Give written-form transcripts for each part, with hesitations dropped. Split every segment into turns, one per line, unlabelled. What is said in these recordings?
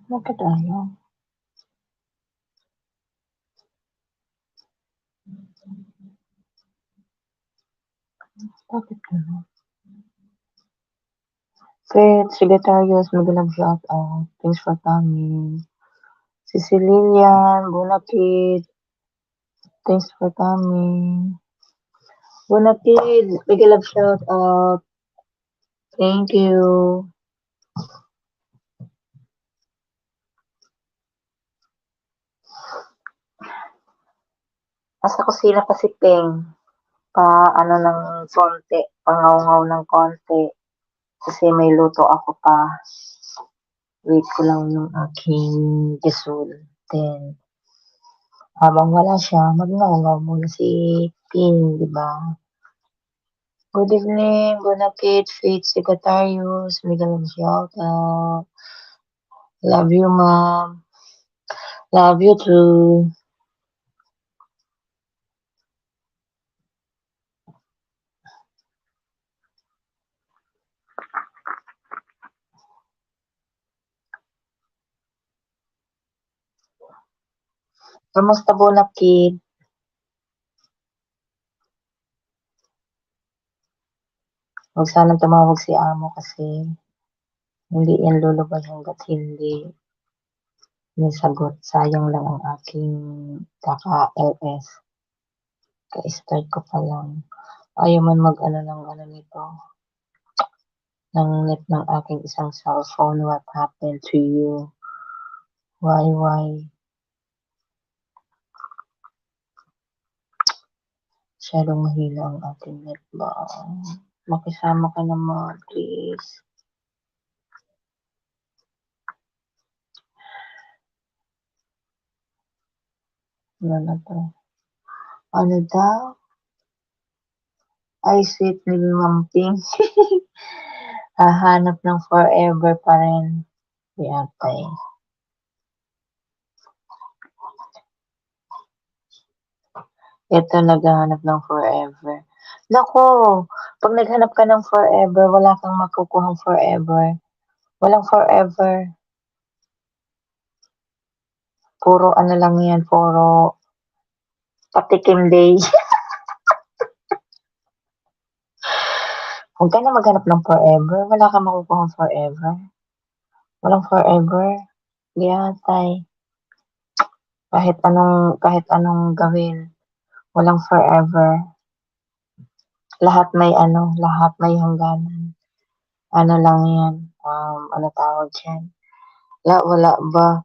Bakit ayaw? Bakit gano'n? Fred, Secretarios, magalang shout out. Thanks for coming. Si Lilian, Bonakid, thanks for coming. Bonakid, magalang shout out. Thank you. Nasa kusina pa si Peng. Ano ng konti, pangaw-ngaw ng konti. Kasi may luto ako pa. Wait ko lang yung aking gasol. Then, habang wala siya, magngaw-ngaw muna si Ping, di ba? Good evening, Bonakid, Faith Secretarios, Miguel shout out. Love you, ma'am. Love you too. Kamusta, Bonakid? Huwag sanang tumawag si amo kasi hindi yan lulubag hanggat hindi nasagot. Sayang lang ang aking kaka-LS. Ka-start ko pa lang. Ayaw man mag-ano ng ano nito. Ng net ng aking isang cellphone. What happened to you? Why? Masyadong mahina ang ating net ba? Makisama ka naman, please. Ano na to? Ano daw? Ay, sweet ni Mamping. Hahanap ng forever pa rin. Yatay. Ito, naghahanap ng forever. Nako, pag naghanap ka ng forever, wala kang makukuhang forever. Walang forever. Puro ano lang yan, puro patikim day. Huwag ka na maghanap ng forever. Wala kang makukuhang forever. Walang forever. Yatay. Kahit anong gawin, walang forever. Lahat may hangganan. Ano lang yan, ano tawag dyan? Wala ba?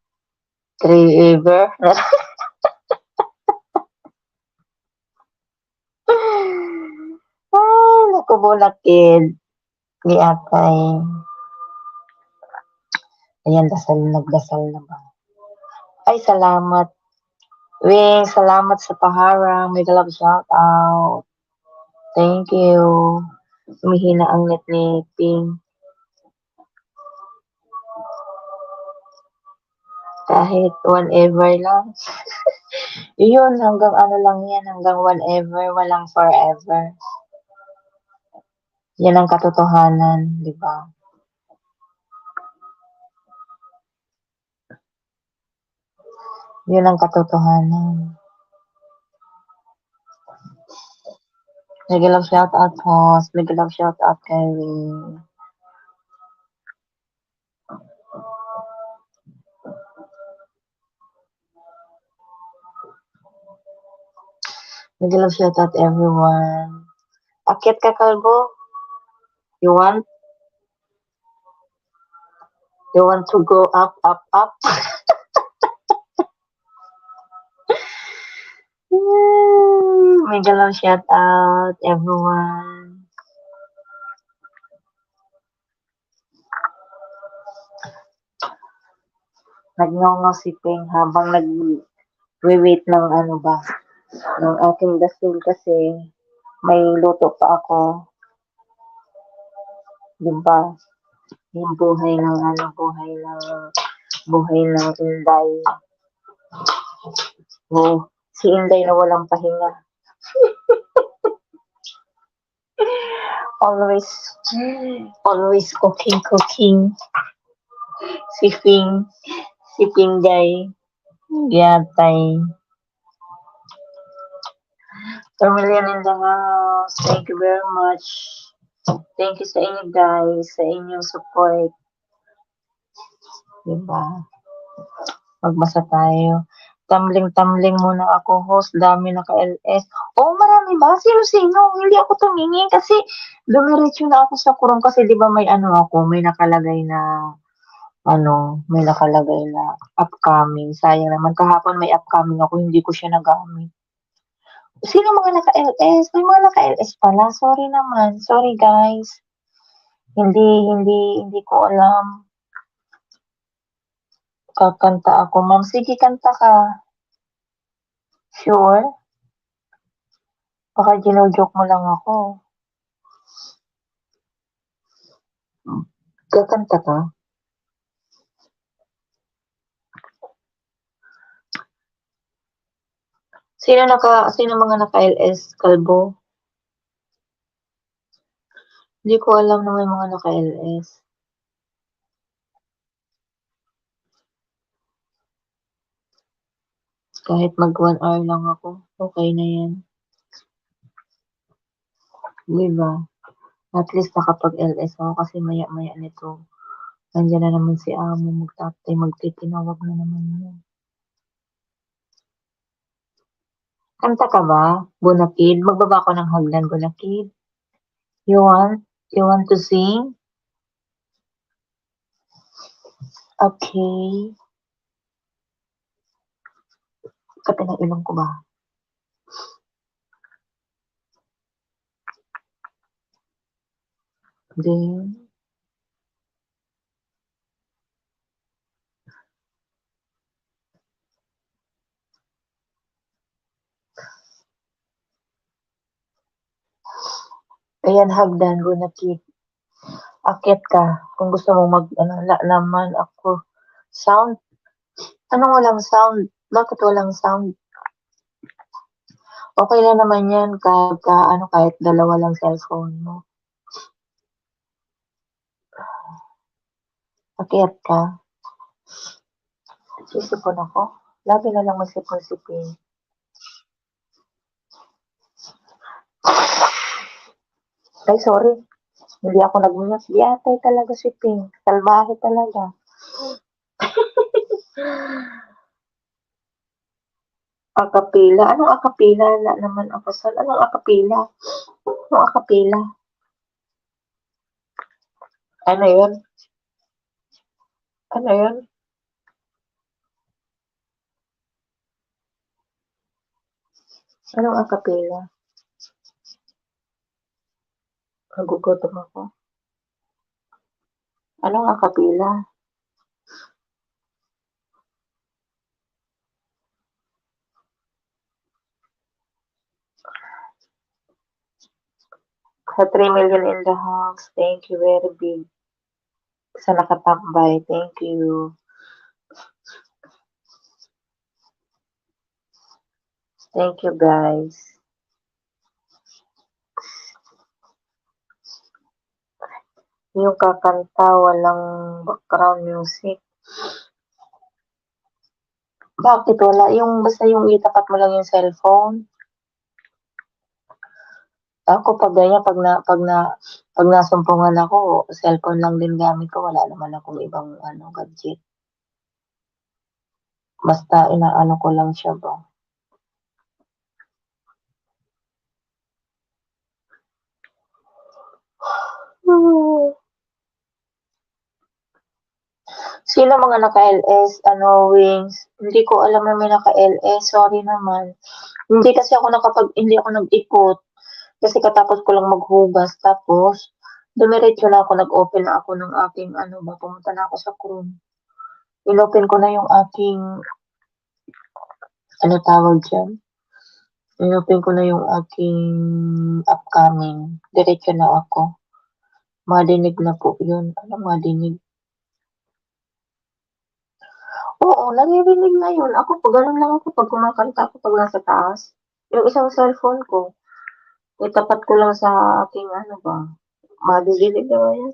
Forever? Ay, naku, Bonakid. Ni Atay. Ayan, nagdasal na ba? Ay, salamat. Wing, salamat sa paharang. May galap shout out. Thank you. Humihina ang net ni Ping. Kahit whenever lang. Yun, hanggang ano lang yan, hanggang whenever, walang forever. Yan ang katotohanan, di ba? Yun ang katotohanan. Mega love shout out, Pos. Mega love shout out, Kylie. Mega love shout out, everyone. Akit ka, Kalbo? You want? You want to go up, up, up? Mega love shout out, everyone. Nagngongaw si Ping habang nag-wait ng ano ba, ng aking dasal kasi may luto pa ako. Diba? Yung buhay ng ano, buhay ng Inday. Oh, si Inday na walang pahinga. Always, always cooking. Si Pingay, yatay. Million in the house. Thank you very much. Thank you sa inyo guys, sa inyong support. Diba? Magbasa tayo. Tumbling muna ako, host. Dami naka-LS. Oh, marami ba? Sino? Hindi ako tumingin kasi dumiretso na ako sa kurong kasi di ba may ano ako, may nakalagay na upcoming. Sayang naman. Kahapon may upcoming ako, hindi ko siya nagamit. Sino mga naka-LS? May mga naka-LS pala. Sorry naman. Sorry guys. Hindi ko alam. Kakanta ako. Ma'am, sige, kanta ka. Sure? Baka gino-joke mo lang ako. Kakanta ka? Sino mga naka-LS, Kalbo? Hindi ko alam na may mga naka-LS. Kahit mag 1 hour lang ako, okay na yan. Diba? At least nakapag-LS ako kasi maya-maya nito. Nandiyan na naman si Amo, magtitinawag na naman yun. Kanta ka ba, Bunakid? Magbaba ko ng hagdan, Bunakid. You want to sing? Okay. Kape ng ilong ko ba? Then, ayan, hagdan, Bunakid. Akyat ka. Kung gusto mo naman ako. Sound? Anong walang sound? Bakit walang sound? Okay na naman yan kahit dalawa lang cellphone mo. Akyat ka. Sisipon ako. Lagi na lang masipon-sipin. Ay, sorry. Hindi ako nagmunyas. Yatay talaga si Ping. Salbahe talaga. Akapila. Anong akapila? Wala naman ako sa... Anong akapila? Anong akapila? Ano yun? Ano yun? Anong akapila? Nagugutom ako. Anong akapila? Sa 3 million in the house. Thank you, very big. Sa nakatambay. Thank you. Thank you, guys. Yung kakanta, walang background music. Bakit wala? Basta yung itapat mo lang yung cellphone. Ako 'pag ganyan, 'pag nasumpungan ako, cellphone lang din gamit ko, wala naman akong ibang ano, gadget. Basta inaano ko lang siya ba. Hmm. Sino mga naka-LS, ano, Wings? Hindi ko alam na may naka-LS, sorry naman. Hindi ako nag-ikot kasi katapos ko lang maghugas tapos dumiretso na ako, nag-open na ako ng aking ano ba, pumunta na ako sa Chrome. Inopen ko na yung aking, ano tawag diyan, inopen ko na yung aking upcoming, diretso na ako. Madinig na po yun. Anong madinig? Oo, naririnig na yun. Ako 'pag gano'n lang ako 'pag kumakanta ako 'pag nasa taas. Yung isang cellphone ko, itapat ko lang sa aking ano ba, maririnig naman yan.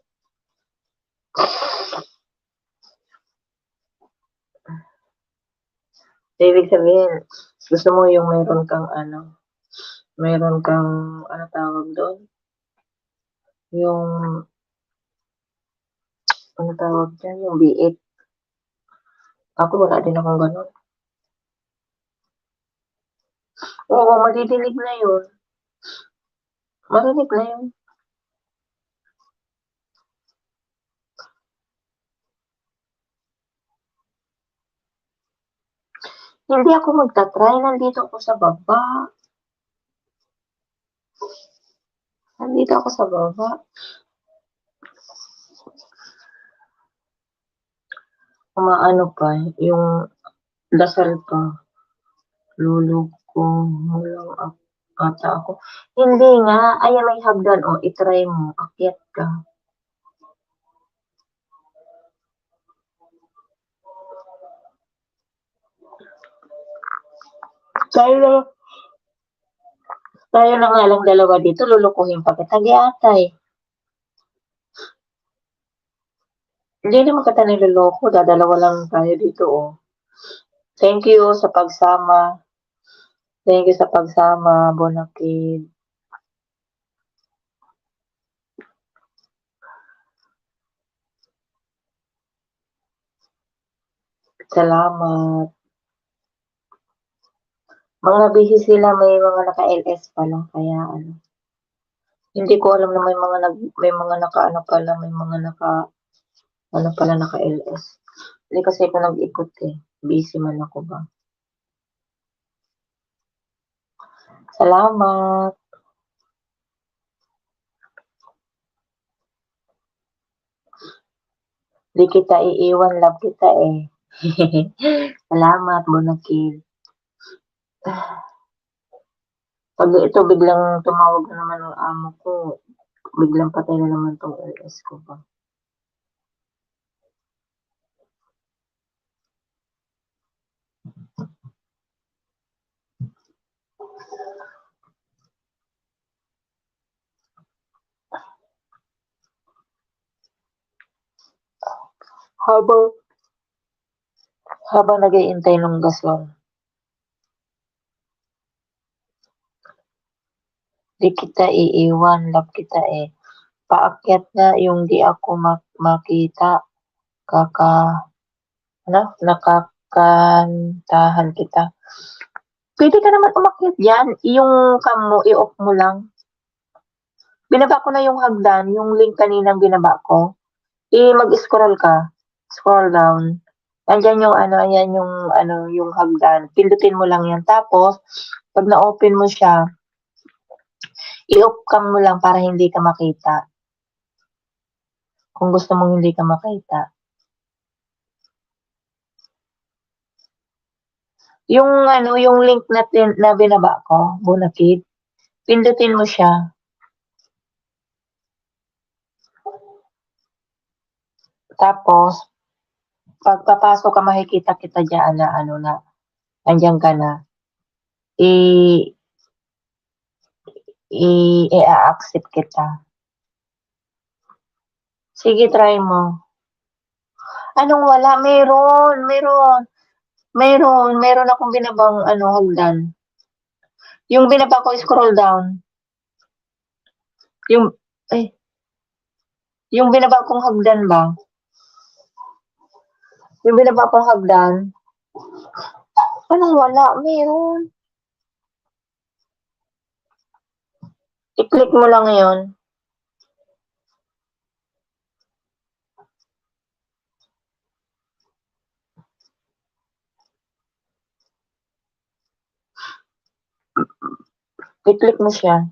Ibig sabihin, gusto mo yung meron kang ano tawag dun, yung ano tawag diyan, yung biik. Ako wala din akong gano'n. Oo, maririnig na yun. Marinig na yun. Hindi ako magta-try, nandito ako sa baba. Nandito ako sa baba. Umaano pa, yung dasal pa. Luluko mo lang ata ako. Hindi nga, ayan may hagdan, oh, i-try mo, akyat ka. Tayo na, tayo na nga lang dalawa dito, lulukuhin pa kita, giatay. Hindi naman kita niloloko, dadalawa lang tayo dito, oh. Thank you sa pagsama. Thank you sa pagsama, Bonakid. Salamat. Mga busy sila, may mga naka-LS pala, kaya ano. Hindi ko alam na may mga naka-ano pala, may mga ano pala naka-LS. Hindi kasi ako nag-ikot eh. Busy man ako ba. Salamat. Di kita iiwan, love kita eh. Salamat, Bonakid. Pag ito biglang tumawag na naman ang amo ko, biglang patay na naman tong LS ko ba. Habang, habang nag-iintay ng gasol, di kita iiwan, love kita eh. Paakyat nga yung di ako makita, kaka, ano, nakakantahan kita. Pwede ka naman umakyat diyan, yung cam mo, i-off mo lang. Binaba ko na yung hagdan, yung link kaninang binaba ko. Mag-scroll ka, scroll down. Andiyan yung ano, ayan yung ano, yung hagdan. Pindutin mo lang yan. Tapos, pag na-open mo siya, i-off cam mo lang para hindi ka makita. Kung gusto mong hindi ka makita. Yung ano, yung link natin na binaba ko, Bonakid, pindutin mo siya. Tapos, pagpapasok ka, makikita kita diyan na ano na, andiyan ka na. I-accept kita. Sige, try mo. Anong wala? Meron akong binabang ano, hagdan. Yung binaba ko, scroll down. Yung, ay, yung binaba kong hagdan ba? Yung binaba kong hagdan? Anong wala? Meron. I-click mo lang yun. I-click mo siya.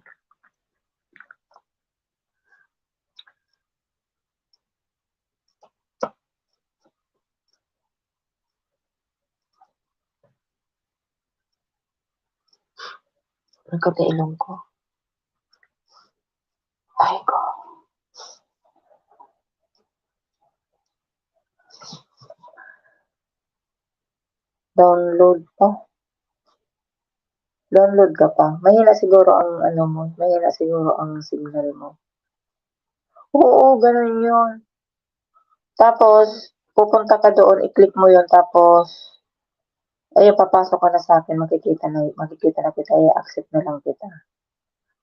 Nagkata ilong ko. Ay ko. Download pa. Download ka pa. Mahina siguro ang ano mo. Mahina siguro ang signal mo. Oo, ganun yun. Tapos, pupunta ka doon, i-click mo yun, tapos, ayun, papasok ka na sa akin, makikita na kita, i-accept na lang kita.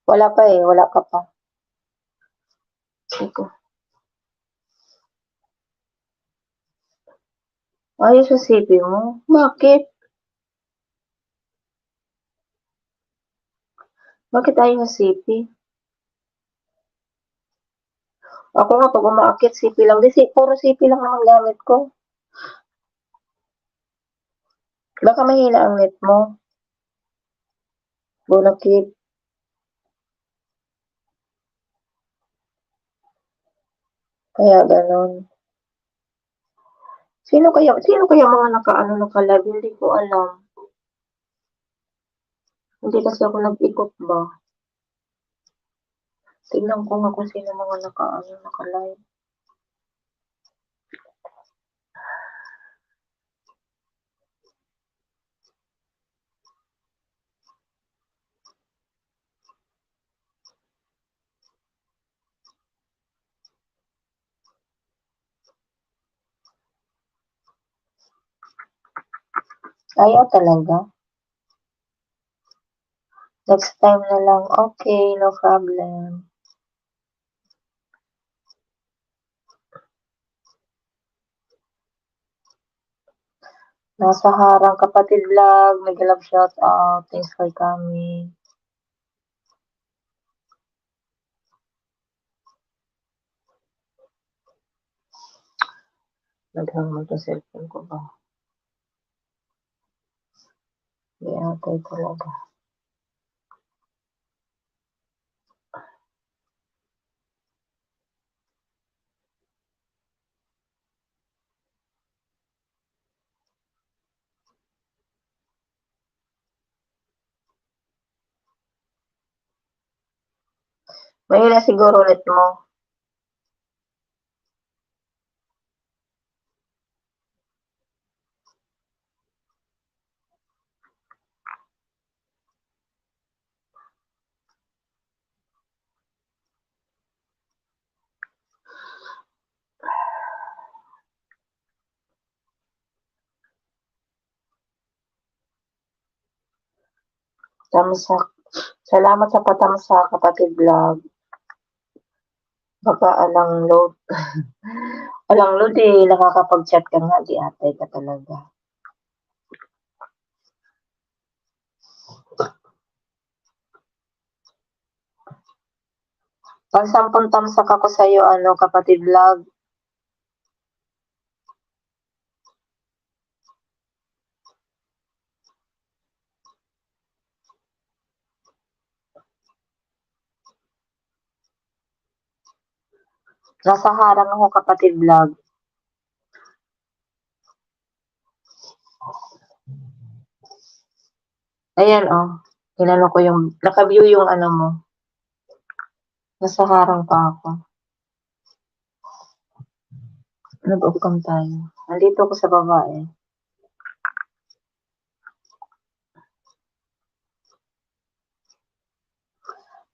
Wala pa eh, wala ka pa. Iko. Ayos sa CP mo? Bakit? Bakit ayaw sa CP? Ako nga, pag umaakit, CP lang. Di, puro CP lang naman gamit ko. Baka mahina ang net mo. Bonakit. Kaya ganon. Sino kaya mga naka-live? Hindi ko alam. Hindi kasi ako nag-ikot ba. Tignan ko nga kung sino mga naka-live. Ayaw talaga. Next time na lang. Okay, no problem. Nasa harang kapatid vlog. Mega love shout out. Thanks for coming. Naghang mo sa cellphone ko ba? Hindi atay talaga. Mahina siguro ulit mo. Tamsak. Salamat sa patamsak, kapatid vlog. Baka alang load. Alang load eh. Nakakapag-chat ka nga. Di atay ka talaga. Pag 10 tamsak ako sa'yo, kapatid vlog. Nasa harang ako, kapatid vlog. Ayan, oh. Inano ko yung, naka-view yung ano mo. Nasa harang pa ako. Nag-off-cam tayo. Nandito ako sa babae.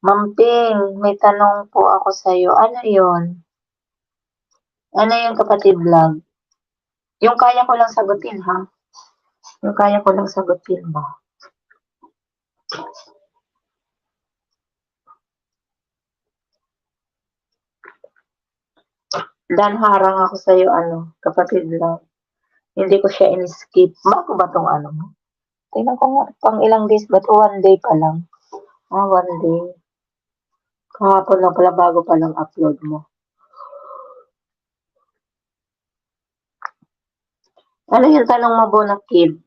Mamping, may tanong po ako sa'yo. Ano yon? Ano yung kapatid vlog? Yung kaya ko lang sagutin, ha? Yung kaya ko lang sagutin ba? Dan harang ako sa'yo ano, kapatid lang. Hindi ko siya in-skip. Bago ba 'tong ano mo? Tingnan ko nga pang ilang days ba 'to, 1 day pa lang. 1 day. Kahapon lang pala bago palang upload mo. Ano yung tanong mo, Bonakid?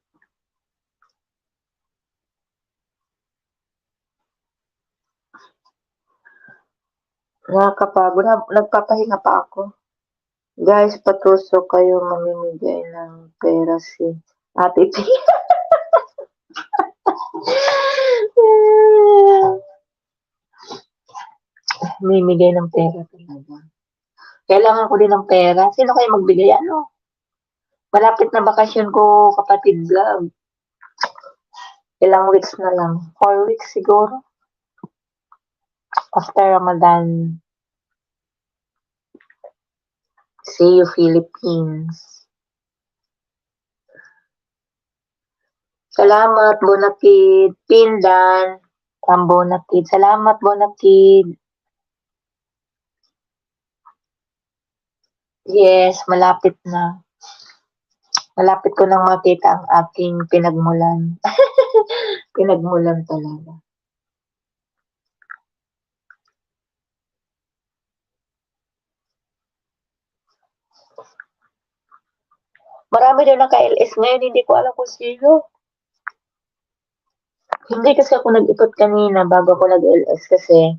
Nakakapagod. Nagpapahinga pa ako. Guys, patuso kayo mamimigay ng pera si Ate P. Mimigay ng pera talaga. Kailangan ko din ng pera. Sino kayo magbigay? Ano? Malapit na bakasyon ko, kapatid vlog. Ilang weeks na lang. 4 weeks siguro. After Ramadan. See you, Philippines. Salamat, Bonakid. Pindan. From Bonakid. Salamat, Bonakid. Yes, malapit na. Malapit ko nang makita ang aking pinagmulan. Pinagmulan talaga. Marami daw naka-LS ngayon, hindi ko alam kung sino. Hindi kasi ako nag-ikot kanina bago ako nag-LS kasi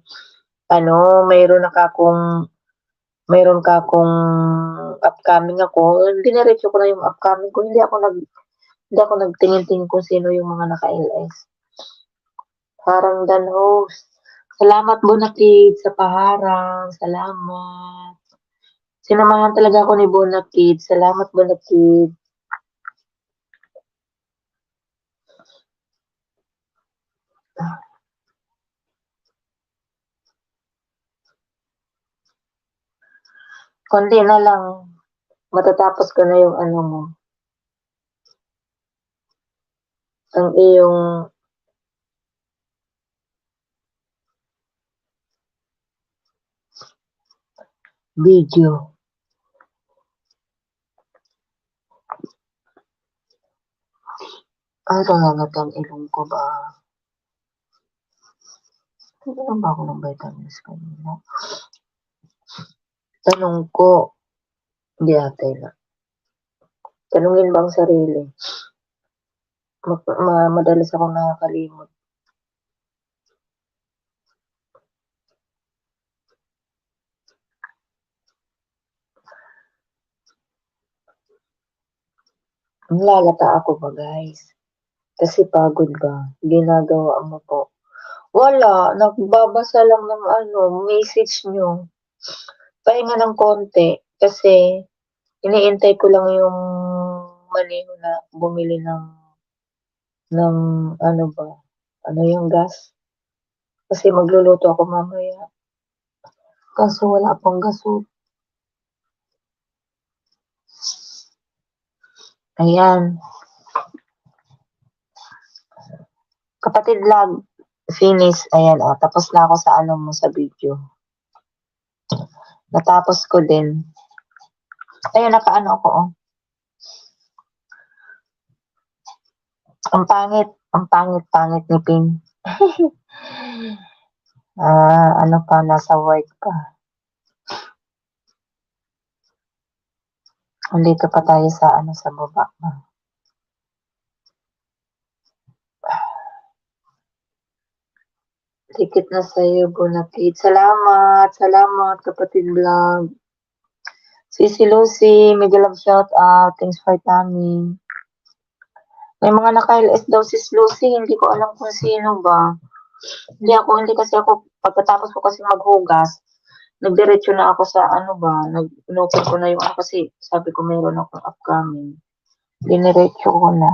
ano, mayroon ka akong upcoming ako. Diniretso ko na yung upcoming ko. Hindi ako nagtingin-tingin kung sino yung mga naka-LS. Parang Dan host. Salamat Bonakid sa paharang. Salamat. Sinamahan talaga ako ni Bonakid. Salamat Bonakid. Konti na lang. Matatapos ko na yung ano mo. Ang iyong video. Ay, nangangat ang ilong ko ba? Tignan ba ako ng vitamins kanina? Tanong ko, hindi ate na. Tanungin ba ang sarili? Madalas ako nakakalimot. Lalata ako ba guys? Kasi pagod ba? Ginagawa mo po. Wala, nagbabasa lang ng ano, message nyo. Pahinga ng konti kasi iniintay ko lang yung maneho na bumili ng ano ba? Ano yung gas? Kasi magluluto ako mamaya. Kaso wala pang gasol. Ayan. Kapatid vlog, finish. Ayan, tapos na ako sa ano mo sa video. Natapos ko din. Ayun, nakaano ako, oh. Ang pangit ni Ping. Ano pa, nasa work pa. Andito pa tayo sa ano, sa baba. Dikit na sa'yo, Bonakid. Salamat, kapatid vlog. Sisi Lucy, mega love shout out. Thanks for coming. May mga naka-LS daw si Lucy, hindi ko alam kung sino ba. Hindi kasi ako, pagkatapos ko kasi maghugas, nagdiretso na ako sa ano ba, nag-open ko na yung ano kasi sabi ko mayroon akong upcoming. Diniretso ko na.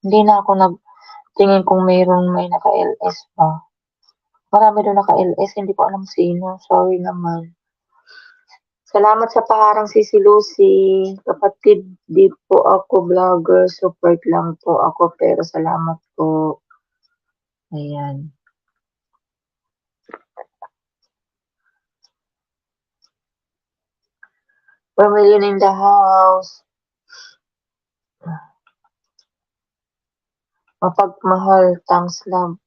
Hindi na ako nagtingin kung may naka-LS pa. Marami doon naka-LS, hindi ko alam sino. Sorry naman. Salamat sa paharang Sisi Lucy. Kapatid, di po ako vlogger. Support lang po ako pero salamat po. Ayan. Pamilya in the house. Mapagmahal, thumbs love.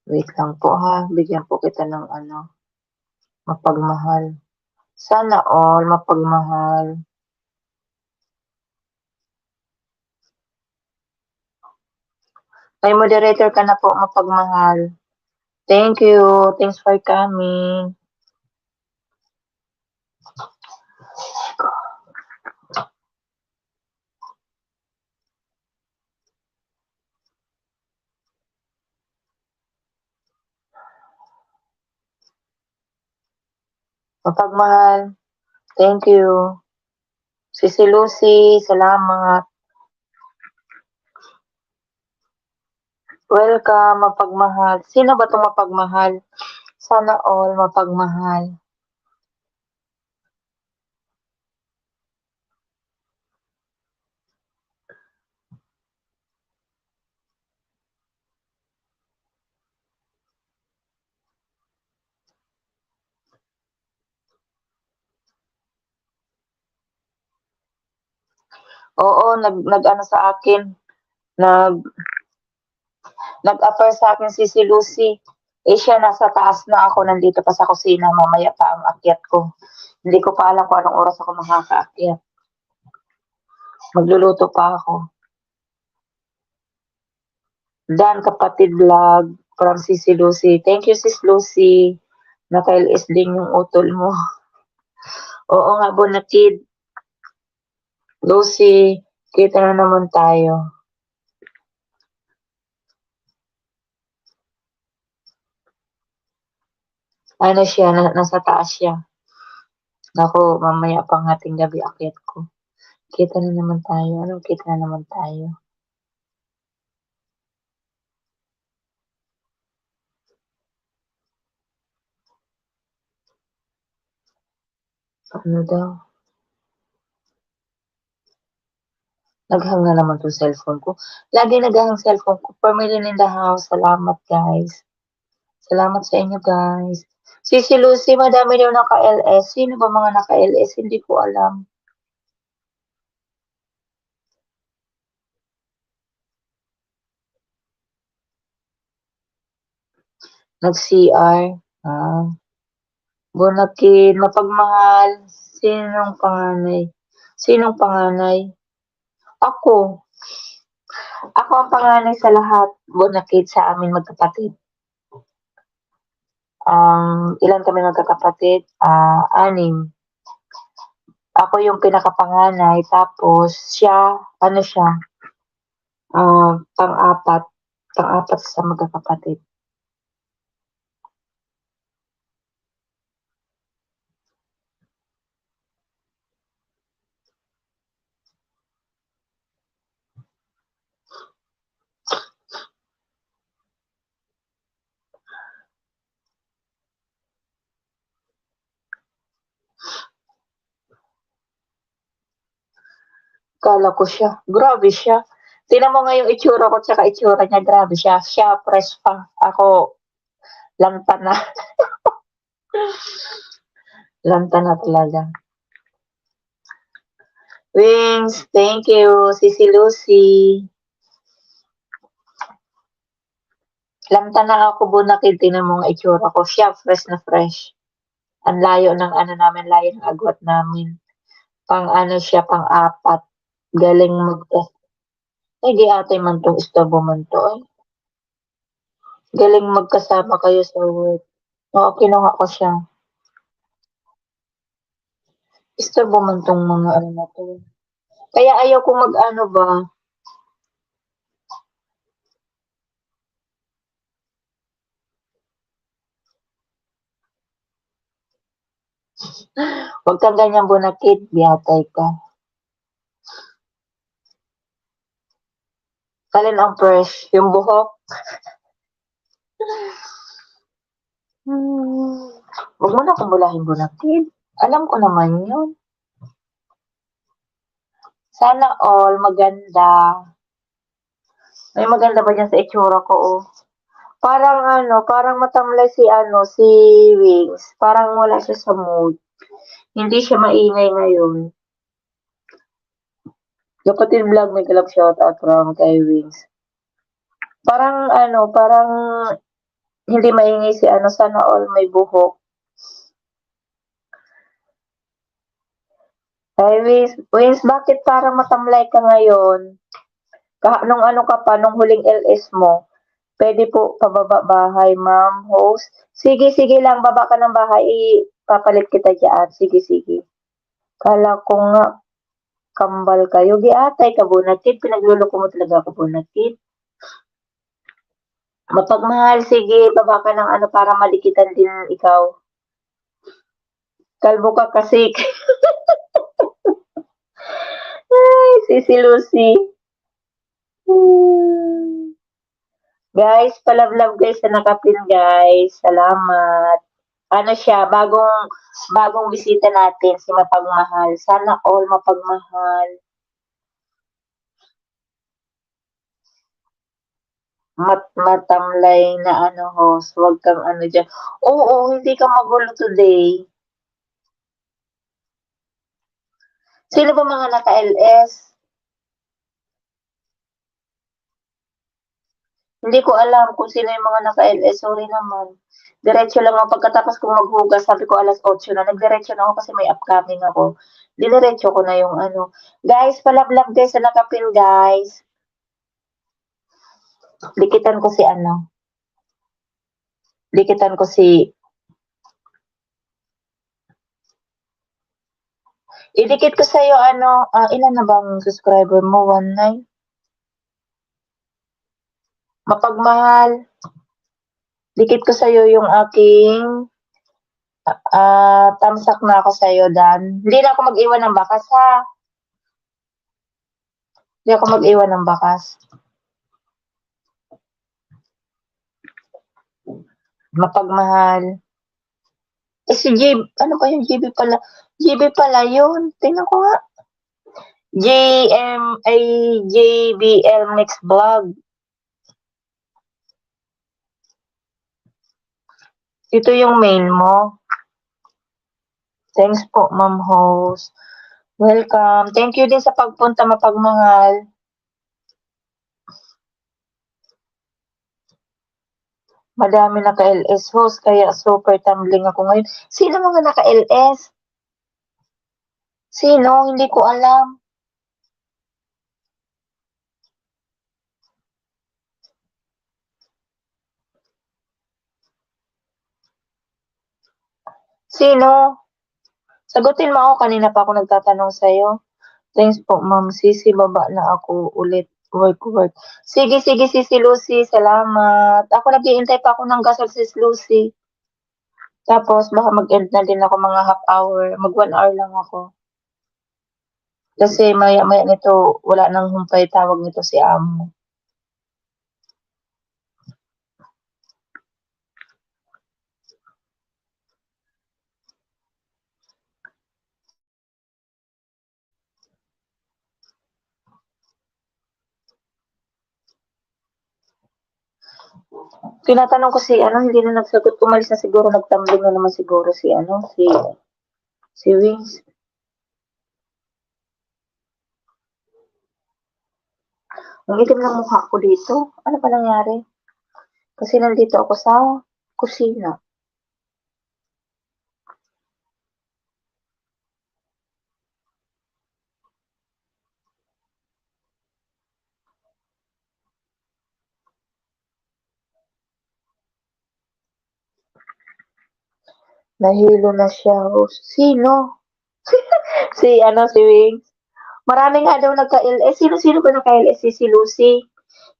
Wait lang po ha, bigyan po kita ng mapagmahal. Sana all mapagmahal. May moderator ka na po, mapagmahal. Thank you. Thanks for coming. Mapagmahal. Thank you. Sisi Lucy, salamat. Welcome, mapagmahal. Sino ba itong mapagmahal? Sana all mapagmahal. Oo, nag-ano sa akin, nag-offer sa akin si Lucy. Siya nasa taas na, ako nandito pa sa kusina, mamaya pa ang akyat ko. Hindi ko pa alam kung anong oras ako makakaakyat. Magluluto pa ako. Dan Kapatid Vlog from Sisi Lucy. Thank you, Sis Lucy. Nakailis din yung utol mo. Oo nga, Bonakid. Lucy, kita na naman tayo. Ano siya, nasa taas siya. Naku, mamaya pang hating gabi akyat ko. Kita na naman tayo. Kita na naman tayo. Ano daw? Naghang na naman itong cellphone ko. Lagi naghang cellphone ko. Pamilya in the house. Salamat, guys. Salamat sa inyo, guys. Si Lucy, madami daw naka-LS. Sino ba mga naka-LS? Hindi ko alam. Nag-CR. Bonakid, mapagmahal. Sinong panganay? Sinong panganay? Ako. Ako ang panganay sa lahat. Bonakid sa amin magkapatid. Ilan kami magkakapatid? 6. Ako yung pinakapanganay, tapos siya, pang-apat. Pang-apat sa magkakapatid. Kala ko siya. Grabe siya. Tingnan mo nga yung itsura ko tsaka itsura niya. Grabe siya. Siya fresh pa. Ako, lanta na. Lanta na talaga. Wings, thank you. Sisi Lucy. Lanta na ako, Bonakid. Tingnan mo nga itsura ko. Siya fresh na fresh. Ang layo ng layo ng agwat namin. Siya, pang-apat. Galing ay, di ate man tong istorbo man to. Ay. Galing magkasama kayo sa work. Oo, kinuha ko siya. Istorbo man tong mga na to. Kaya ayaw ko ba. Huwag kang ganyan, Bonakid. Bihatay ka. Kalin ang fresh. Yung buhok. Huwag mo na kumbulahin, Bonakid. Alam ko naman yun. Sana all maganda. May maganda ba dyan sa itsura ko, oh? Parang parang matamlay si Wings. Parang wala siya sa mood. Hindi siya maingay ngayon. Kapatid Vlog, may kalab shoutout from kay Wings. Parang ano, parang hindi maingay si ano, sana all may buhok. Kay Wings, Wings, bakit parang matamlay ka ngayon? Nung ano ka pa, nung huling LS mo, pwede po pababa bahay, ma'am, host. Sige, sige lang, baba ka ng bahay, ipapalit kita dyan. Sige, sige. Kala ko nga, kambal kayo. Di atay ka, Bunakit. Pinagluloko mo talaga ako, Bunakit. Mapagmahal, sige, baba ka ng ano para malikitan din ikaw. Kalbo ka kasi. Ay, si Lucy. Hmm. Guys, palove guys sa nakapin guys. Salamat. Ano siya, bagong bisita natin, si Mapagmahal. Sana all mapagmahal. Matamlay na ano host, huwag kang ano dyan. Oo, hindi ka magulo today. Sino ba mga naka-LS? Hindi ko alam kung sino yung mga naka-LS. Sorry naman. Diretso lang ako. Pagkatapos kong maghugas, sabi ko alas 8 na. Nagdiretso na ako kasi may upcoming ako. Diniretso ko na yung ano. Guys, palablab guys sa nakapin guys. Dikitan ko si ano. Dikitan ko si idikit ko sa'yo ano, ilan na bang subscriber mo? 19? Mapagmahal. Dikit ko sa'yo yung aking tamsak na ako sa'yo, Dan. Hindi na ako mag-iwan ng bakas, ha? Hindi ako mag-iwan ng bakas. Mapagmahal. Si ano ba yung GB pala? GB pala yun. Tingnan ko nga. JBL Mix Vlog. Ito yung main mo. Thanks po, Ma'am Host. Welcome. Thank you din sa pagpunta, Mapagmahal. Madami naka-LS host, kaya super tumbling ako ngayon. Sino mga naka-LS? Sino? Hindi ko alam. Sino? Sagutin mo ako. Kanina pa ako nagtatanong sa'yo. Thanks po, Ma'am Sisi. Baba na ako ulit. Work. Sige, Sisi Lucy. Salamat. Ako nag-iintay pa ako ng gasol, Sis Lucy. Tapos, baka mag-end na din ako mga half hour. Mag 1 hour lang ako. Kasi maya-maya nito, wala nang humpay tawag nito si Amo. Tinatanong ko si ano, hindi na nagsagot. Umalis na siguro, nagtambling na naman siguro si ano, si Wings. Ang itim ng mukha ko dito. Ano ba nangyari? Kasi nandito ako sa kusina. Nahilo na siya. Oh, sino? Si Wings. Marami nga daw nagka-LS. Sino ba nagka-LS? Si Lucy.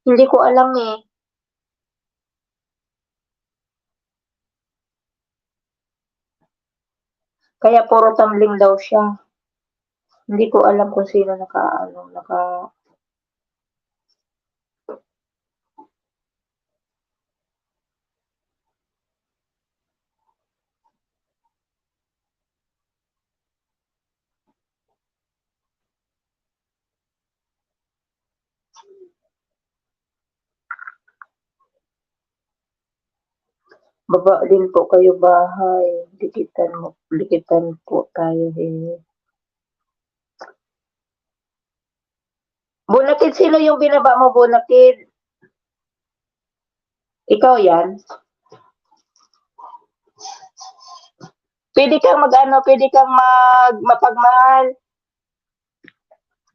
Hindi ko alam eh. Kaya puro tumbling daw siya. Hindi ko alam kung sino naka Baba din po kayo bahay. Dikitan po tayo eh. Bunakid, sino yung binaba mo, Bunakid? Ikaw yan? Pwede kang pwede kang mapagmahal.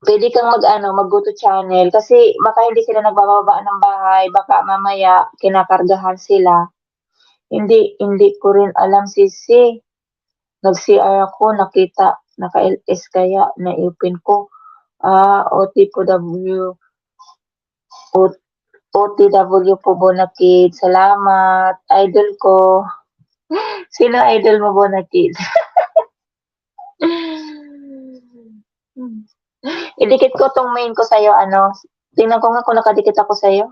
Pwede kang mag-go to channel kasi baka hindi sila nagbababa ng bahay, baka mamaya kinakargahan sila. Hindi ko rin alam, sisi. Nag-CR ako, nakita, naka-LS kaya, naipin ko. OTW, OTW po, Bonakid. Salamat. Idol ko. Sino idol mo, Bonakid? Idikit ko tong main ko sa'yo, tingnan ko nga kung nakadikit ako sa'yo.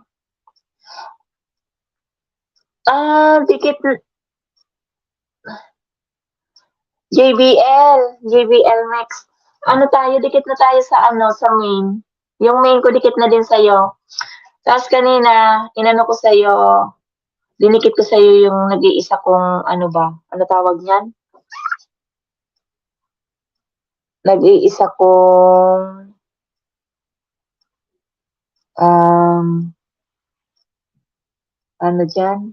Dikit, JBL Max. Dikit na tayo sa main. Yung main ko, dikit na din sa'yo. Tapos kanina, ko sa'yo, dinikit ko sa'yo yung nag-iisa kong, ano tawag niyan? Nag-iisa kong, ano dyan?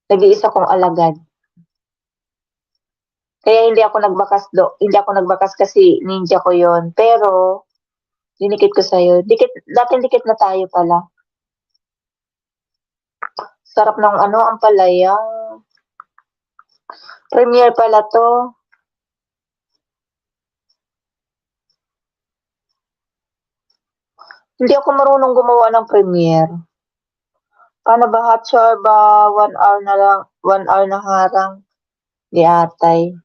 Nag-iisa kong alagad. Kaya hindi ako nagbakas kasi ninja ko yon. Pero, dinikit ko sa'yo. Dating dikit na tayo pala. Sarap ng ang palaya. Premiere pala to. Hindi ako marunong gumawa ng Premiere. Paano ba, Hotchar ba? 1 hour na lang. 1 hour na harang. Di atay.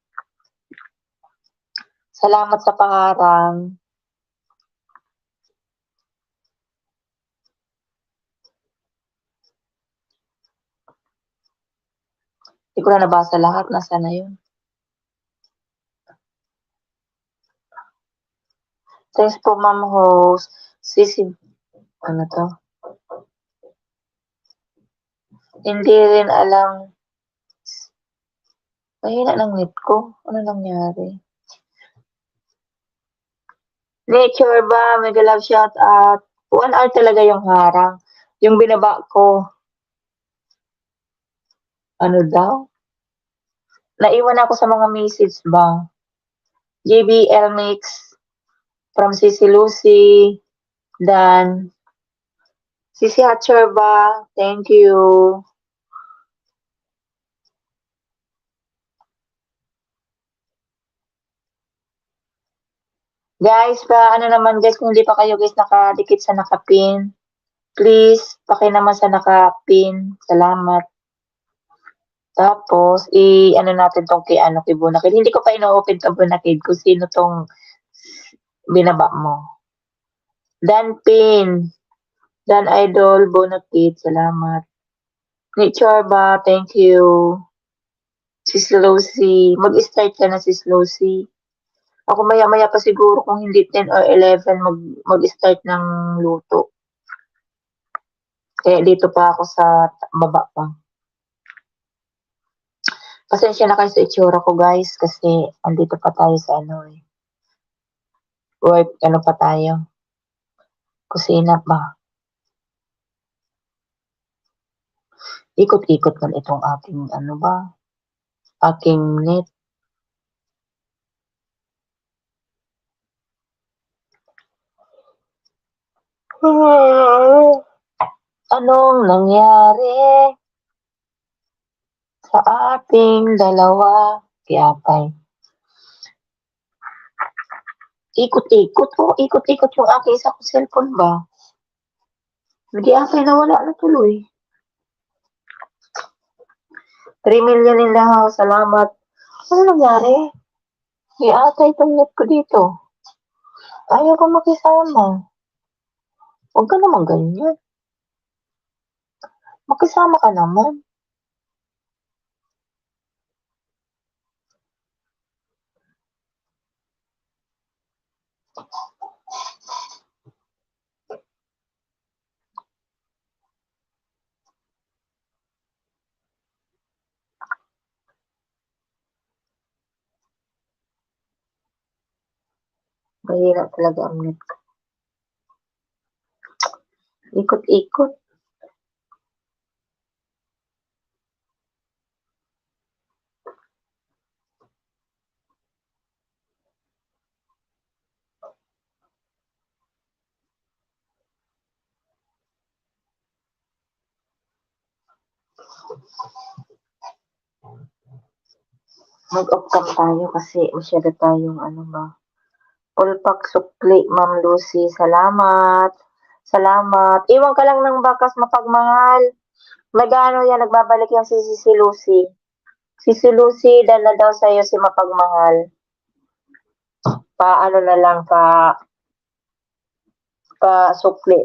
Salamat sa paharang. Hindi ko na nabasa lahat. Nasa na yun? Thanks po, Ma'am Host. Sisi, ano to? Hindi rin alam. Mahina ng net ko. Ano nangyari? Nature ba? Mega love shout out. 1 hour talaga yung harang. Yung binaba ko. Ano daw? Naiwan ako sa mga message ba? JBL Mix from Sisi Lucy. Dan. Sisi Hatcher ba? Thank you. Guys, naman guys, kung hindi pa kayo guys nakadikit sa nakapin, please, naman sa nakapin. Salamat. Tapos, natin tong kay Bunakid. Hindi ko pa ino-open ka Bunakid kung sino tong binaba mo. Dan Pin. Dan Idol, Bunakid. Salamat. Nature ba? Thank you. Sis Lucy. Mag-start ka na, Sis Lucy. Ako maya-maya pa siguro kung hindi 10 or 11 mag-start ng luto. Kaya dito pa ako sa baba pa. Pasensya na kayo sa itsura ko guys kasi andito pa tayo sa work, pa tayo. Kusina pa. Ikot-ikot man itong aking aking net. Anong nangyari sa ating dalawa? Kiyapay. Ikot-ikot yung aking isa kong cellphone ba? Nag-iapay na wala na tuloy. 3 million in the house. Salamat. Ano nangyari? Iatay itong net ko dito. Ayaw ko makisama. Huwag ka naman ganyan. Makisama ka naman. Mahina talaga ang net ko. Ikot-ikot. Mag-off cam tayo kasi masyado tayong ano ba. Ulpak sukli, Ma'am Lucy. Salamat. Salamat. Iwan ka lang ng bakas mapagmahal. Nag-ano yan, nagbabalik yan si Lucy. Si Lucy, dala daw sa'yo si mapagmahal. Ano na lang, sukli.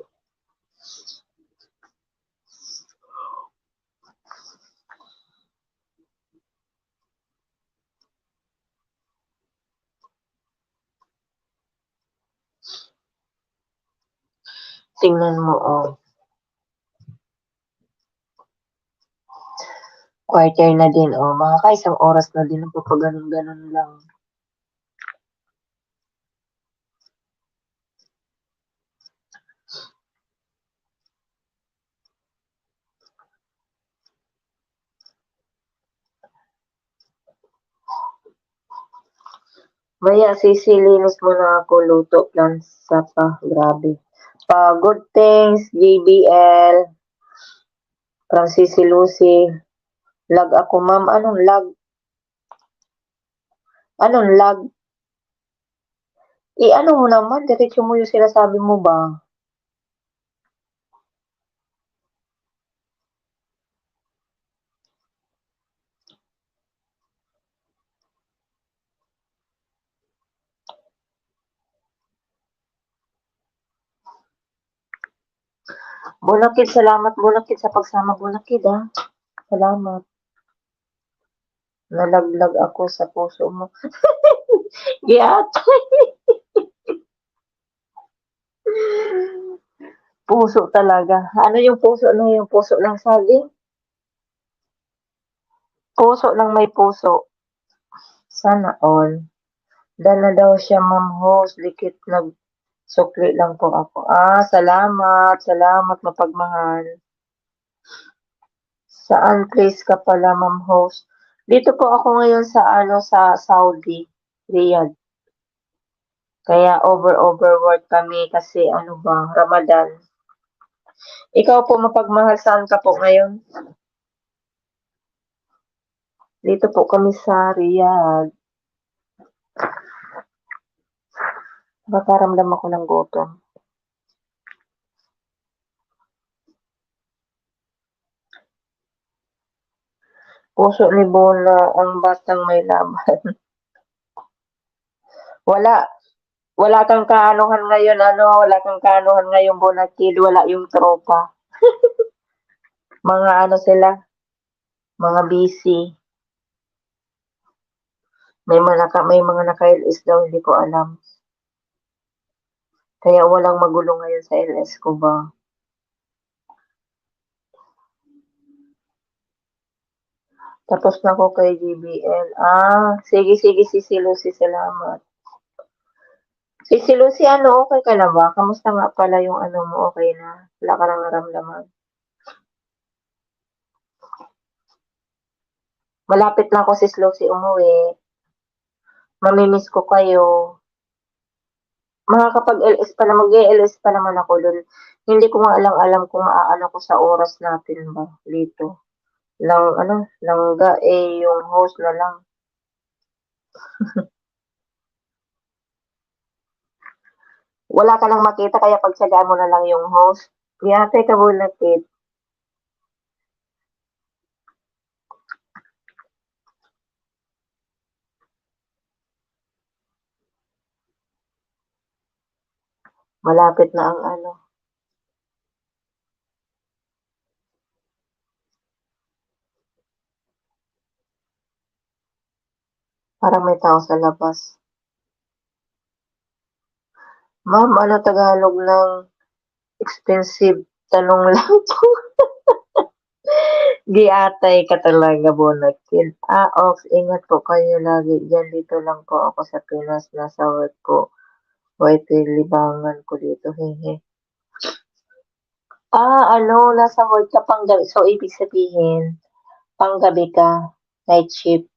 Tingnan mo, oh. Quarter na din, oh. Mga kaisang oras na din, napapaganon-ganon lang. Maya, sisilinis mo na ako, luto, plansa pa. Grabe. Good things, JBL. Francis Lucy. Lag ako, ma'am. Anong lag? Anong lag? Ano mo naman, diretso mo yung sinasabi mo ba? Bulakid, salamat Bulakid sa pagsama Bulakid, ha. Salamat. Nalaglag ako sa puso mo. Giyat. Puso talaga. Ano yung puso? Ano yung puso ng saging? Puso ng may puso. Sana all. Dala daw siya, ma'am host. Dikit sukli lang po ako. Salamat. Salamat, mapagmahal. Saan place ka pala, ma'am host? Dito po ako ngayon sa Saudi, Riyadh. Kaya overwork kami kasi ano ba, Ramadan. Ikaw po, mapagmahal, saan ka po ngayon? Dito po kami sa Riyadh. Nakaramdam ako ng gutom. Puso ni Bola ang batang may laban. Wala kang kaanuhan ngayon, wala kang kaanuhan ngayon, Bonakid, wala yung tropa. Mga sila, mga busy. May mga naka-LS daw, hindi ko alam. Kaya walang magulo ngayon sa LS ko ba. Tapos na ako kay JBL. Sige, Sisi Lucy, salamat. Sisi Lucy, okay ka na ba? Kamusta nga pala yung mo, okay na? Wala ka nang naramdaman? Malapit na ako si Lucy umuwi. Mamimiss ko kayo. Makakapag-LS pa naman, mag-LS pa naman ako doon. Hindi ko nga alam kung maaano ko sa oras natin ba dito. Langga yung host na lang. Wala ka nang makita kaya pagsagaan mo na lang yung host. Yate ka Bulakid. Malapit na ang Parang may tao sa labas. Ma'am, Tagalog ng expensive? Tanong lang po. Giatay ka talaga, Bonakid. Ingat po kayo lagi dyan. Dito lang po ako sa Pinas, nasa work ko. White libangan ko dito, hehe. Ano, nasa work ka panggabi. So, ibig sabihin, panggabi ka, night shift,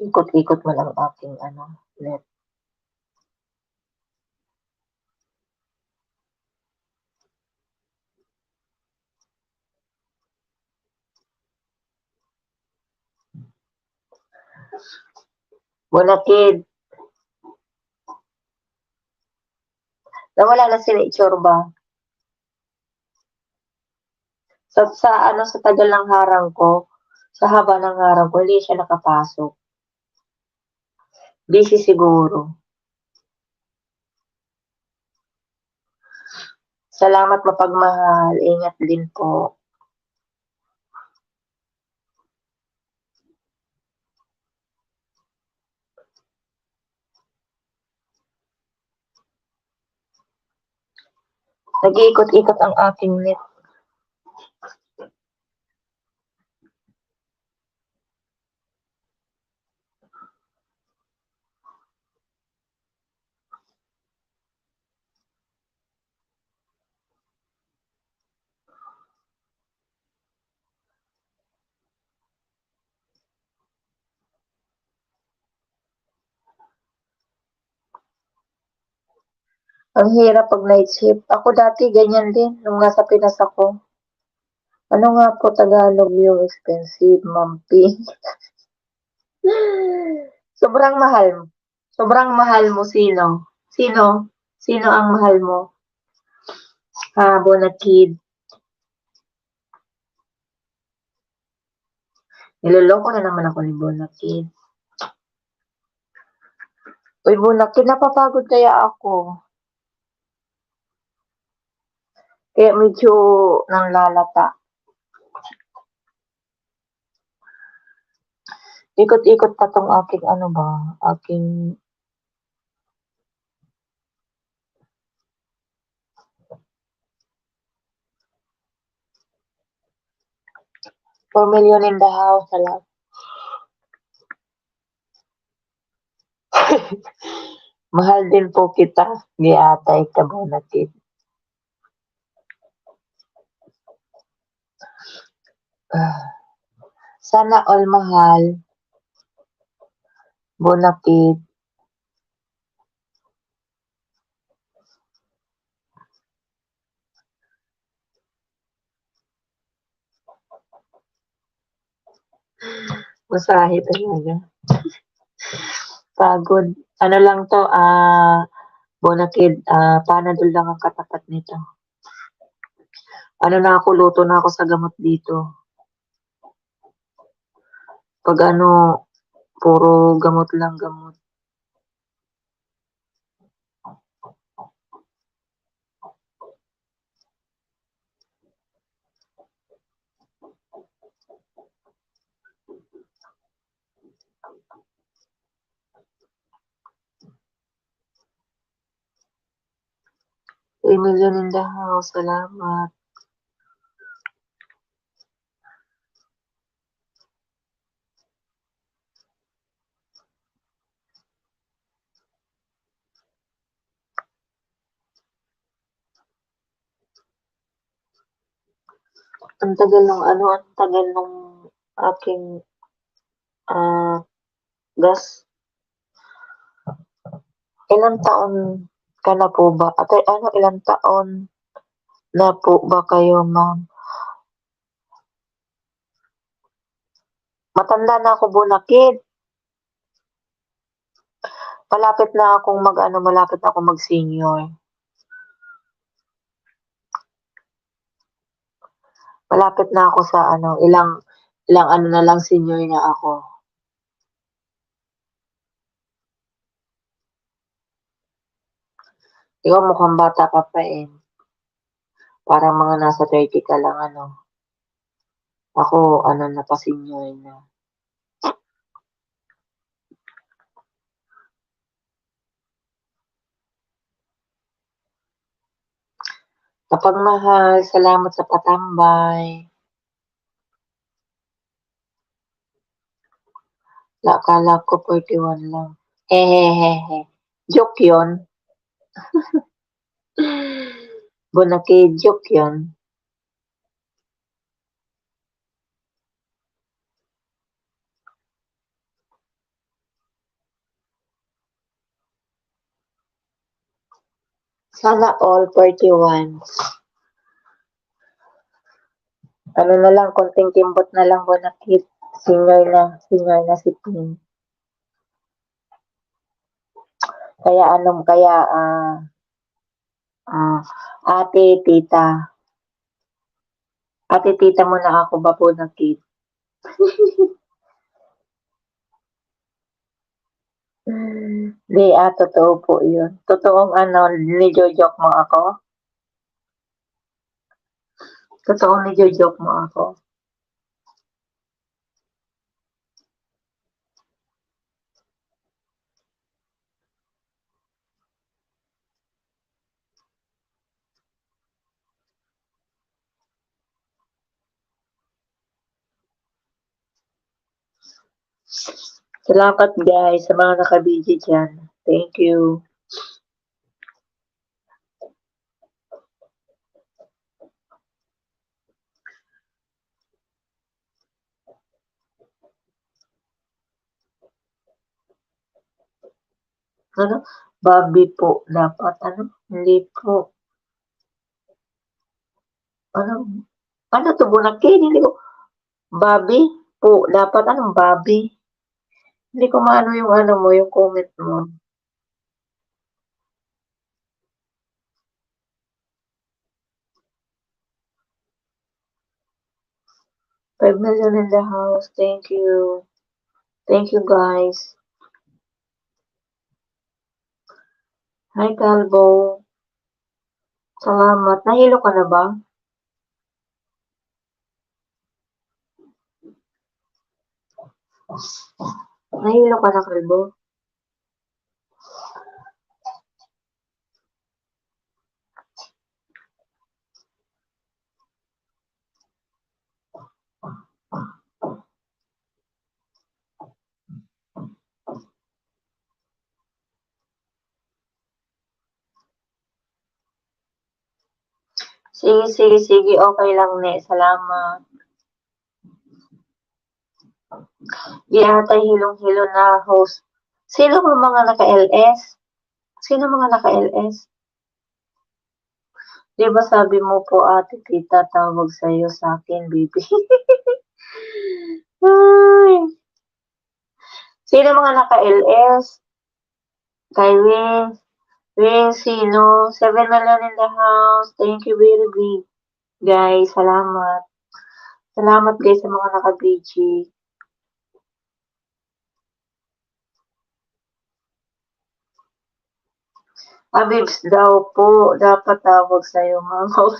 ikot-ikot mo lang aking net. Bonakid, nawala na sila Itsurba. Sa tagal ng harang ko, sa haba ng harang ko, hindi siya nakapasok. Busy siguro. Salamat mapagmahal. Ingat din po. Nag-iikot-ikot ang aking net. Ang hirap pag night shift. Ako dati ganyan din nung nasa Pinas ako. Ano nga po Tagalog yung expensive, Mampi? Sobrang mahal. Sobrang mahal mo sino? Sino? Sino ang mahal mo? Bonakid. Niloloko na naman ako ni Bonakid. Uy, Bonakid, napapagod kaya ako. Kaya medyo nanglalata. Ikot-ikot pa tong aking aking 4 million in the house. Alam. Mahal din po kita. Di atay ka Bonakid. Sana all mahal. Bonakid. Masahe talaga. Pagod. Ano lang to, Bonakid, Panadol lang ang katapat nito. Ano na ako, luto na ako sa gamot dito. Pag puro gamot lang gamot. $3 million in the house. Salamat. Ang tagal nung aking gas. Ilang taon ka na po ba? Ilang taon na po ba kayo, ma'am? Matanda na ako, Bonakid. Malapit na akong mag-senior. Malapit na ako sa ilang na lang senior na ako. Ikaw mukhang bata ka pa eh. Parang mga nasa 30 ka lang Ako na pa senior na. Kapag mahal, salamat sa patambay. Akala ko 41 lang. Hehehehe. Joke yun. Bonakid, joke yun. Sana all 41. Ano na lang, konting kimbot na lang Bonakid. Singer na si Ping. Kaya ate, tita. Ate, tita mo na ako ba Bonakid? Hindi, totoo po yun. Totoong nijo-joke mo ako? Totoong nijo-joke mo ako? Salamat guys sa mga naka-video dyan. Thank you. Ano? Bobby po dapat. Ano? Hindi po. Ano? Ano to? Bonakid? Hindi ko. Bobby po dapat. Anong Bobby? Hindi ko maano yung yung comment mo. 5 million in the house. Thank you. Thank you guys. Hi Calvo. Salamat. Nahilo ka na ba? Nahilo ka na, Calvo? Sige. Okay lang, ne. Salamat. Di ata hilong-hilo na host. Sino ba mga naka-LS? Sino mga naka-LS? Di ba sabi mo po, ate, tita, tawag sa'yo sa akin, baby? Ay. Sino mga naka-LS? Kay Wing. Wing, sino? 7 million in the house. Thank you very big. Guys, salamat. Salamat guys sa mga naka-BG. Bibs daw po. Dapat tawag sa'yo, mama.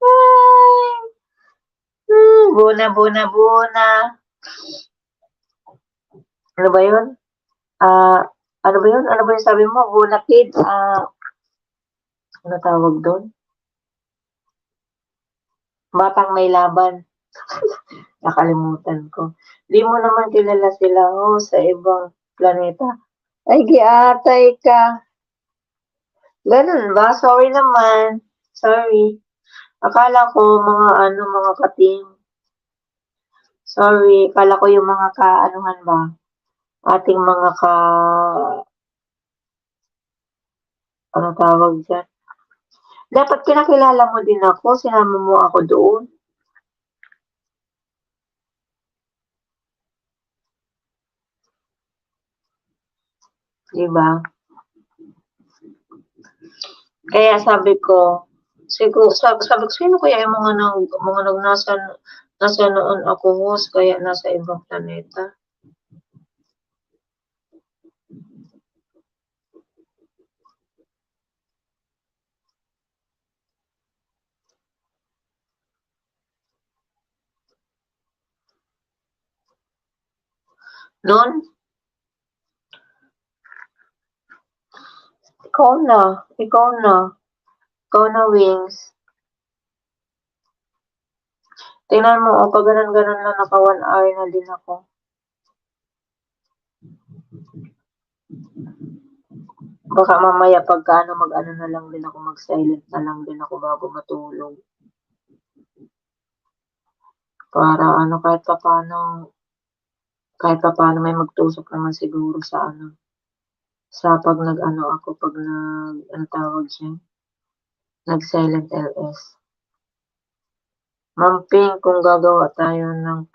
Ay. Buna. Ano ba yun? Ano ba yun? Ano ba yung sabi mo? Buna kid. Ano tawag doon? Batang may laban. Nakalimutan ko. Di mo naman kilala sila sa ibang planeta. Ay, giatay ka. Ganun ba? Sorry naman. Sorry. Akala ko mga kating. Sorry. Akala ko yung mga kaanuhan ba? Ating mga ano tawag dyan? Dapat pinakilala mo din ako. Sinama mo ako doon. Diba? Kaya sabi ko, sabi ko, sino kaya yung mga nasa noon ako host, kaya nasa ibang planeta? Noon? Ikaw na. Ikaw na, Wings. Tingnan mo, pag ganun-ganun lang, naka 1 hour na din ako. Baka mamaya pagka ano, mag-ano na lang din ako, mag-silent na lang din ako bago matulog. Para ano, kahit papaano may magtusok naman siguro sa ano, sa 'pag nag-ano ako, 'pag anong tawag diyan, nag-silent LS. Ma'am Pink, kung gagawa tayo ng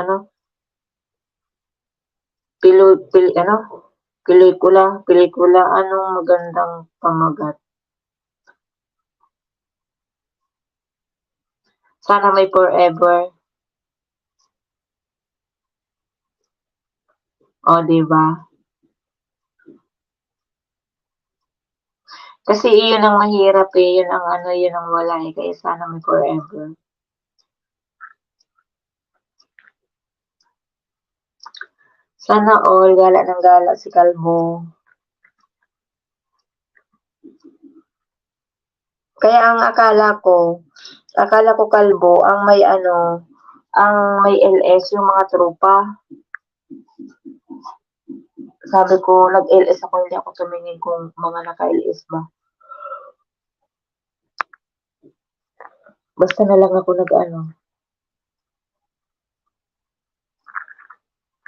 ano, pilu pil ano, pelikula, anong magandang pamagat? Sana may forever. Oh, 'di ba? Kasi iyon ang mahirap, eh, yun ang ano, yun ang wala, eh, kaya sana may forever. Sana all, gala ng gala si Kalbo. Kaya ang akala ko Kalbo ang may LS yung mga tropa. Sabi ko, nag-LS ako, hindi ako tumingin kung mga naka-LS ba. Basta na lang ako nag-ano.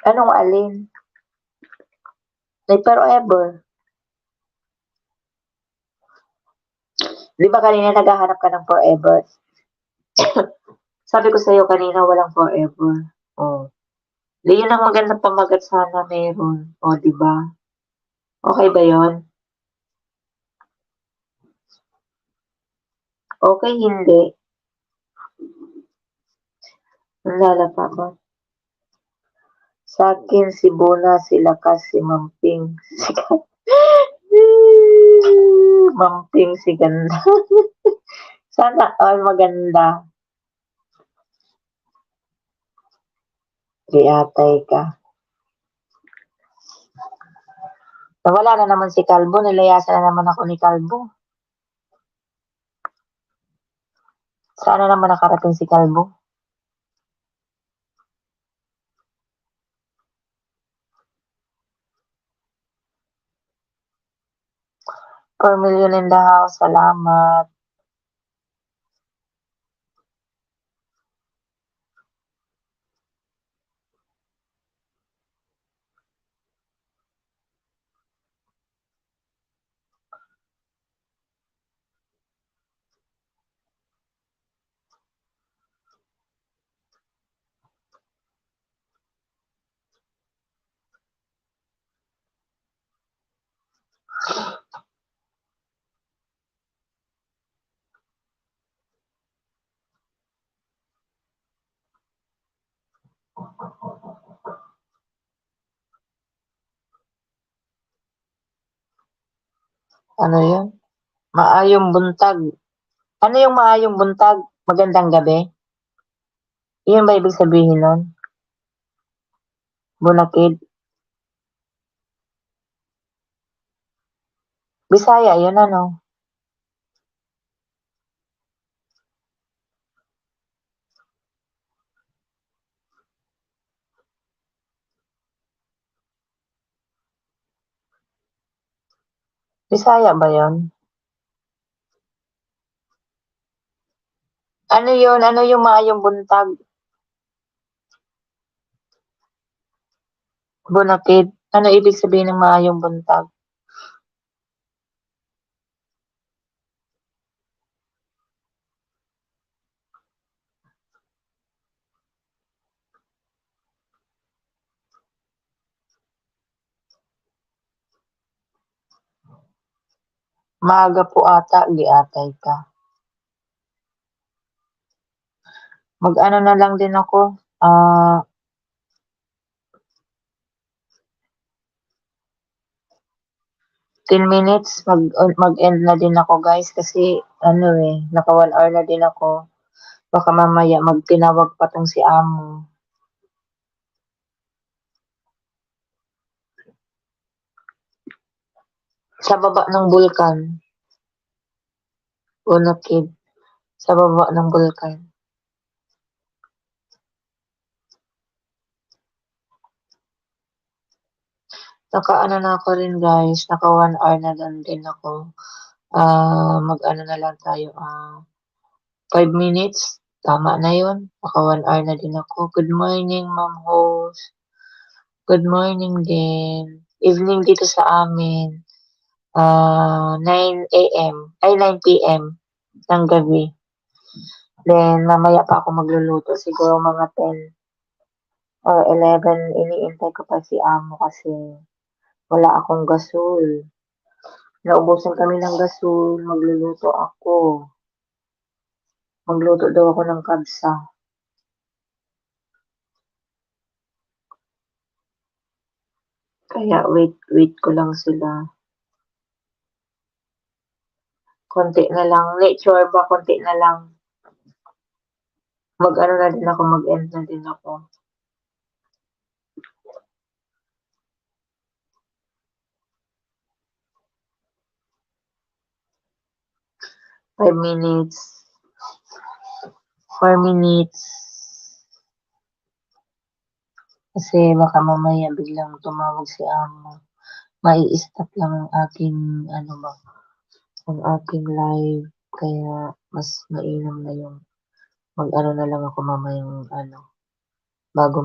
Anong alin? Like forever. Di ba kanina naghahanap ka ng forever? Sabi ko sa'yo kanina walang forever. Oh. Di yun ang magandang pamagat sana meron. O, di ba? Okay ba yon? Okay, hindi. Lalapa ko. Sa'kin si Bona, si Lakas, si Mamping, si Mamping, si Ganda. Sana all maganda. Di-atay ka. Nawala na naman si Kalbo, nilayasan na naman ako ni Kalbo. Sana naman nakarating si Kalbo. Per million in the house, salamat. Ano yun? Maayong buntag. Ano yung maayong buntag? Magandang gabi? Iyon ba ibig sabihin nun? Bunakid? Bisaya yun ano? Bisaya ba yun? Ano yun? Ano yung maayong buntag? Bunakid? Ano ibig sabihin ng maayong buntag? Maaga po ata, giatay ka. Mag-ano na lang din ako, 10 minutes, mag-end na din ako guys kasi ano eh, naka 1 hour na din ako. Baka mamaya magtinawag pa tong si amo. Sa baba ng bulkan. Bunakid. Sa baba ng bulkan. Naka-ano na ako rin guys, naka 1 hour na din ako. Mag-ano na lang tayo, 5 minutes, tama na yun. Naka 1 hour na din ako. Good morning, Ma'am Host. Good morning din. Evening dito sa amin. 9 AM, ay 9 PM ng gabi. Then, mamaya pa ako magluluto. Siguro mga 10 or 11. Iniintay ko pa si amo kasi wala akong gasol. Naubusan kami ng gasol. Magluluto ako. Magluto daw ako ng kabsa. Kaya wait ko lang sila. Konti na lang. Sure ba? Konti na lang. Mag-ano na din ako. Mag-end na din ako. Five minutes. 4 minutes. Kasi baka mamaya biglang tumawag si amo. Mai-stop lang ang aking ang aking live. Kaya mas mainam na yung mag-ano na lang ako mamayang bago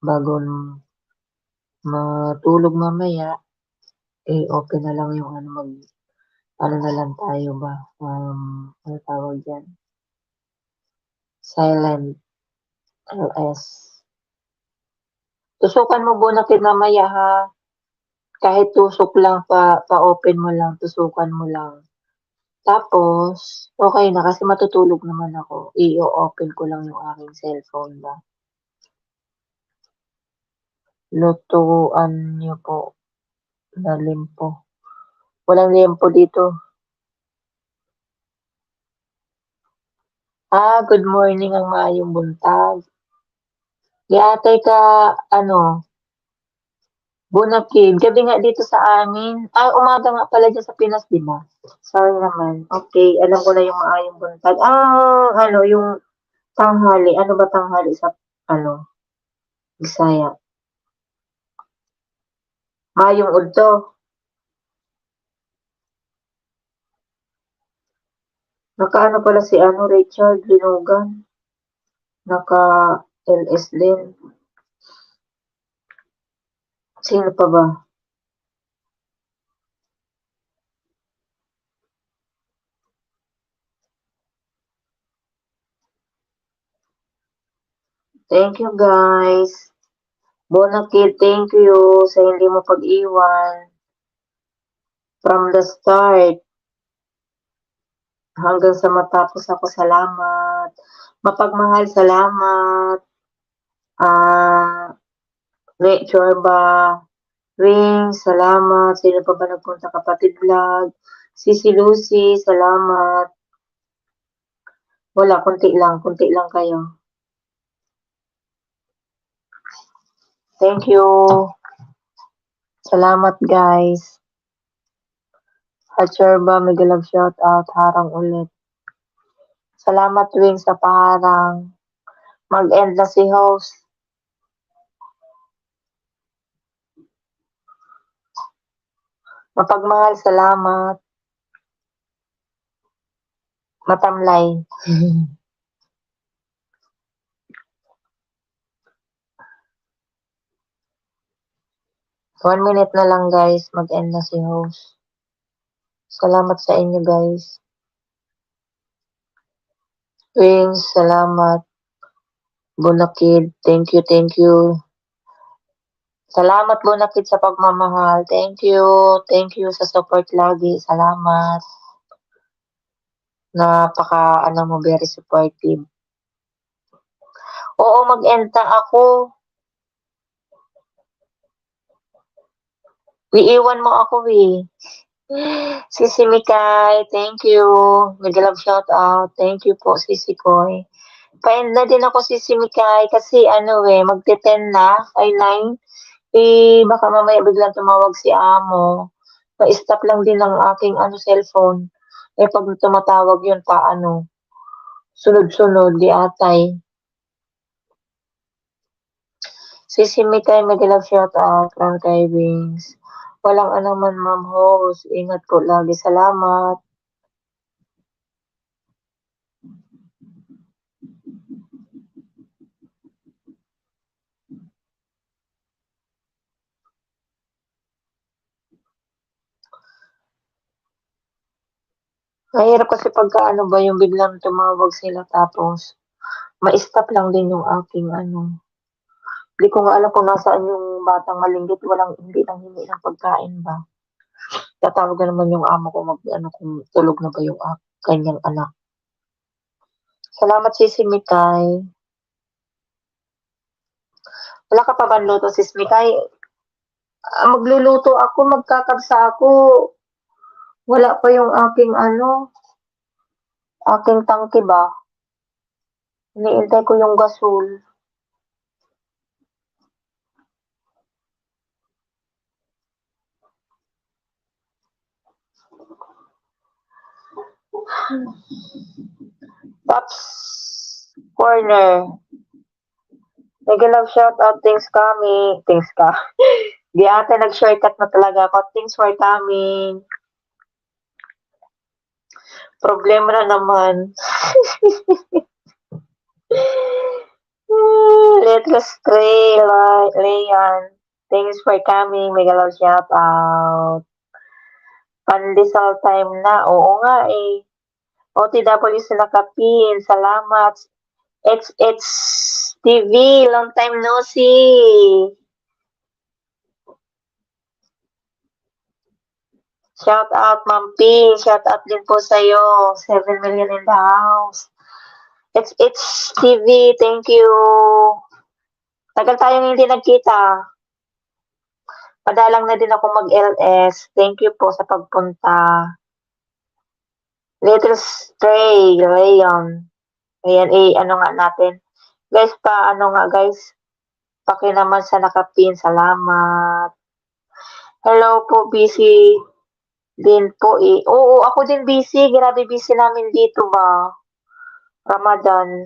bago matulog mamaya, open na lang yung ano na lang tayo ba, ano tawag dyan? Silent LS. Tusukan mo Bonakid mamaya ha. Kahit tusok lang, pa-open mo lang, tusukan mo lang. Tapos, okay na kasi matutulog naman ako. I-open ko lang yung aking cellphone ba. Lutuan niyo po na limpo. Walang limpo dito. Good morning ang maayong buntag. Giatay ka, Bonakid. Gabi nga dito sa amin. Umaga nga pala dyan sa Pinas, di ba? Sorry naman. Okay, alam ko na yung maayong buntag. Yung tanghali. Ano ba tanghali sa, Bisaya? Mayong udto. Nakaano pala si Richard Linugan. Naka-LS din. Sino pa ba? Thank you guys. Bonakid, thank you sa hindi mo pag-iwan. From the start hanggang sa matapos ako, salamat. Mapagmahal, salamat. Chorba, Ring, salamat. Sino pa ba nagpunta? Kapatid Vlog. Sisi Lucy, salamat. Wala, kunti lang kayo. Thank you. Salamat guys. Chorba, mega love shout out. Harang ulit. Salamat Wing sa paharang. Mag-end na si host. Mapagmahal, salamat. Matamlay. 1 minute na lang guys, mag-end na si host. Salamat sa inyo guys. Wings, salamat. Bonakid, thank you. Salamat Bonakid sa pagmamahal. Thank you sa support lagi. Salamat. Mo, very supportive. Oo, mag-end na ako. Iiwan mo ako Sisi Mikay, thank you. Mega love shout out. Thank you po, Sisi Koy. Pa-end na din ako, Sisi Mikay, kasi magte-10 na, ay 9. Baka mamaya biglang tumawag si amo. Pa-stop lang din ang aking cellphone. Pag tumatawag yun, sunod-sunod, di atay. Sisi Mikay, mega love shoutout from kay Wings. Walang anuman Ma'am Host, ingat po lagi, salamat. Mahirap kasi pagka ano ba yung biglang tumawag sila tapos ma-stop lang din yung aking ano. Di ko nga alam kung nasaan yung batang malinggit, hindi nang hingi ng pagkain ba. Tatawag na naman yung amo ko mag-ano kung tulog na ba yung kanyang anak. Salamat Sisi Mikay. Wala ka pa ba luto Sis Mikay? Magluluto ako, magkakabsa ako. Wala pa yung aking ano, aking tangke ba. Iniintay ko yung gasol. Pops Corner. Mega love shoutout, things coming. Things ka. Di ata nag-shortcut na talaga ako. Things for coming. Problema na naman. Let's stray, Leon. Thanks for coming. Mega love shoutout. Pandesal time na. Oo nga eh. OTW sa nakapin. Salamat. XH TV. Long time no see. Shout out, Ma'am P. Shout out din po sa'yo. 7 million in the house. XH TV. Thank you. Tagal tayong hindi nagkita. Padalang na din ako mag-LS. Thank you po sa pagpunta. Little Stray, Rayon. Ayan, ano nga natin. Guys, guys. Paki naman sa nakapin. Salamat. Hello po, busy din po eh. Oo, ako din busy. Grabe busy namin dito ba. Ramadan.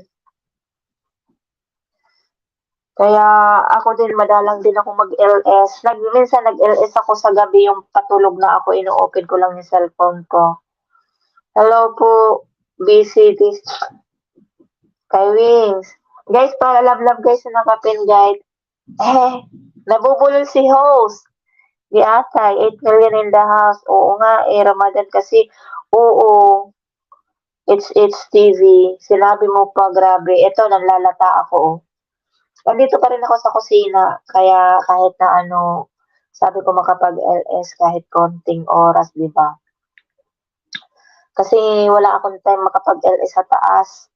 Kaya ako din, madalang din ako mag-LS. Minsan nag-LS ako sa gabi yung patulog na ako. Ino-open ko lang yung cellphone ko. Hello po, busy this kay Wings. Guys, para love guys na nakapin guys. Nabubulol si host. Di atay, 8 million in the house. Oo nga, Ramadan kasi. Oo, it's TV. Sinabi mo pa, grabe. Ito, nanlalata ako. Nandito pa rin ako sa kusina. Kaya kahit na sabi ko makapag-LS kahit konting oras, di ba? Kasi wala akong time makapag-LS sa taas.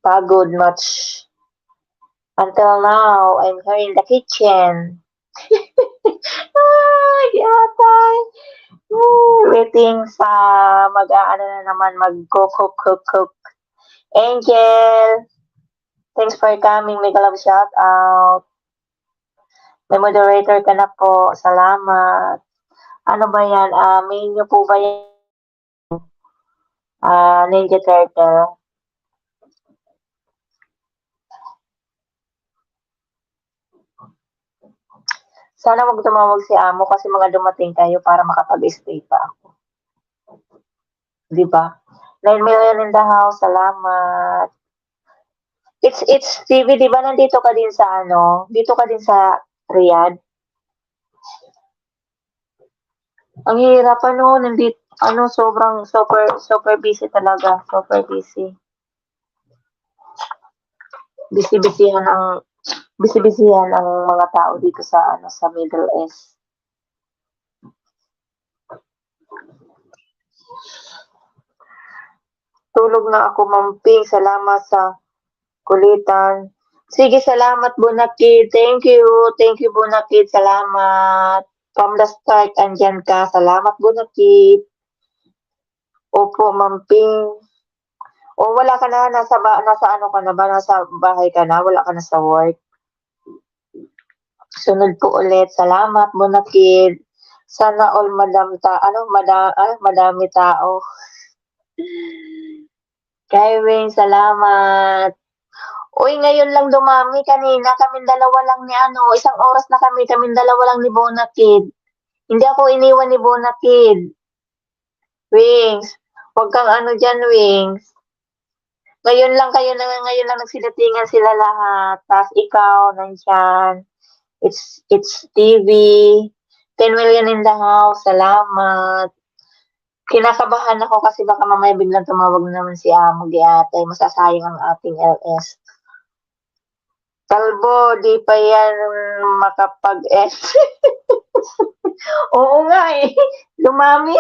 Pagod much. Until now, I'm here in the kitchen. Ay, yatay. Waiting sa na naman mag-cook. Angel, thanks for coming. Mega love shout out. May moderator ka na po. Salamat. Ano ba yan? Main nyo po ba yan? Ninja Turtle. Sana wag tumawag si amo kasi mga dumating kayo para makapag-stay pa ako. Di ba? 9 million in the house. Salamat. It's TV, di ba nandito ka din sa dito ka din sa Riyadh? Ang hirap nandito, sobrang super busy talaga, super busy. Busy-busyhan ang mga tao dito sa sa Middle East. Tulog na ako, Mamping. Salamat sa kulitan. Sige, salamat, Bunakid. Thank you. Thank you, Bunakid. Salamat. From the start, andyan ka. Salamat, Bunakid. Opo, Mamping. O, wala ka na. Nasa ano ka na ba? Nasa bahay ka na? Wala ka na sa work? Sunod po ulit. Salamat, Bunakid. Sana all madami tao. Kay Wing, salamat. Uy, ngayon lang dumami, kanina kaming dalawa lang ni ano, isang oras na kaming dalawa lang ni Bonakid. Hindi ako iniwan ni Bonakid. Wings, wag kang ano diyan, Wings. Ngayon lang nagsidatingan sila lahat, ta's ikaw nandiyan. It's TV, 10 million in the house, salamat. Kinakabahan ako kasi baka mamaya biglang tumawag na naman si amo, di ate, masasayang ang ating LS. Kalbo, di pa yan makapag-S. Oo nga eh, dumami.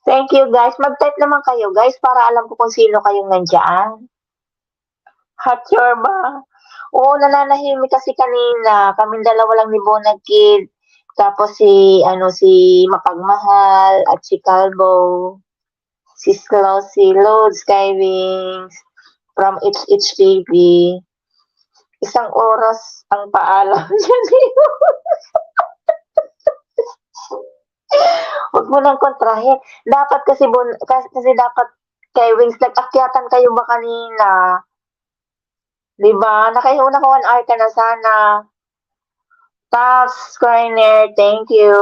Thank you guys. Mag-type naman kayo guys para alam ko kung sino kayong nandiyan. Hot ba? Oo, nananahimik kasi kanina. Kaming dalawa lang ni Bonakid. Tapos si Mapagmahal at si Calvo. Si Load Skywings from HHTV. Isang oras ang paalam dyan. Huwag mo nang kontrahin. Dapat kasi dapat kay Wings, nag-akyatan kayo ba kanina? Di ba? Nakahiuna ko 1 hour ka na sana. Taps, Corner, thank you.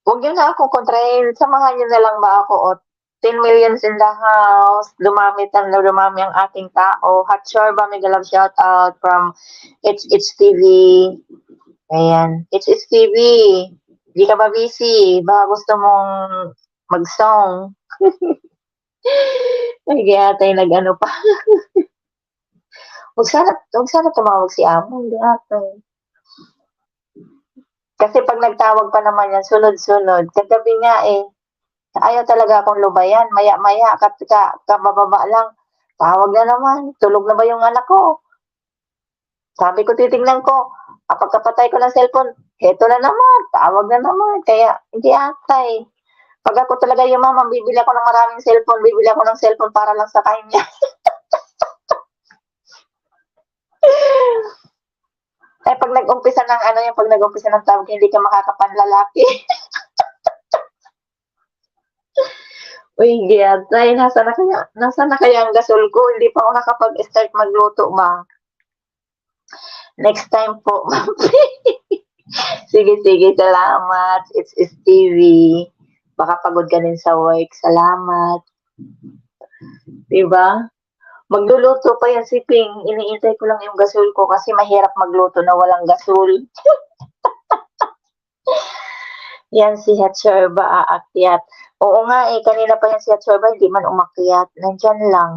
Huwag yun na akong kontrahin. Samahan niyo na lang ba ako? O, 10 millions in the house. Dumami ang ating tao. Hot Shorba, mega love shout out from HHTV. Ayan. HHTV. Di ka ba busy? Baka gusto mong mag-song. Ay, kaya tayo nag-ano pa. Huwag sana tumawag si amo. Hindi ata. Kasi pag nagtawag pa naman yan, sunod-sunod. Kagabi nga eh. Ayaw talaga akong lubayan. Maya-maya, kabababa lang. Tawag na naman. Tulog na ba yung anak ko? Sabi ko, titignan ko. Pagkapatay ko ng cellphone, heto na naman. Tawag na naman. Kaya, hindi atay. Pag ako talaga yung mama, bibili ako ng maraming cellphone. Bibili ako ng cellphone para lang sa kanya. Eh, pag nag-umpisa ng tawag, hindi ka makakapanlalaki. Uy, giyatay, nasaan na kaya ang gasol ko? Hindi pa ako nakapag-start magluto ba? Next time po. Sige, salamat. It's TV. Baka pagod ka din sa work. Salamat. Diba? Magluluto pa yan si Ping. Iniintay ko lang yung gasol ko kasi mahirap magluto na walang gasol. Yan si Hatcherba aakyat. Oo nga eh, kanina pa yan si Hatcherba, hindi man umakyat. Nandyan lang.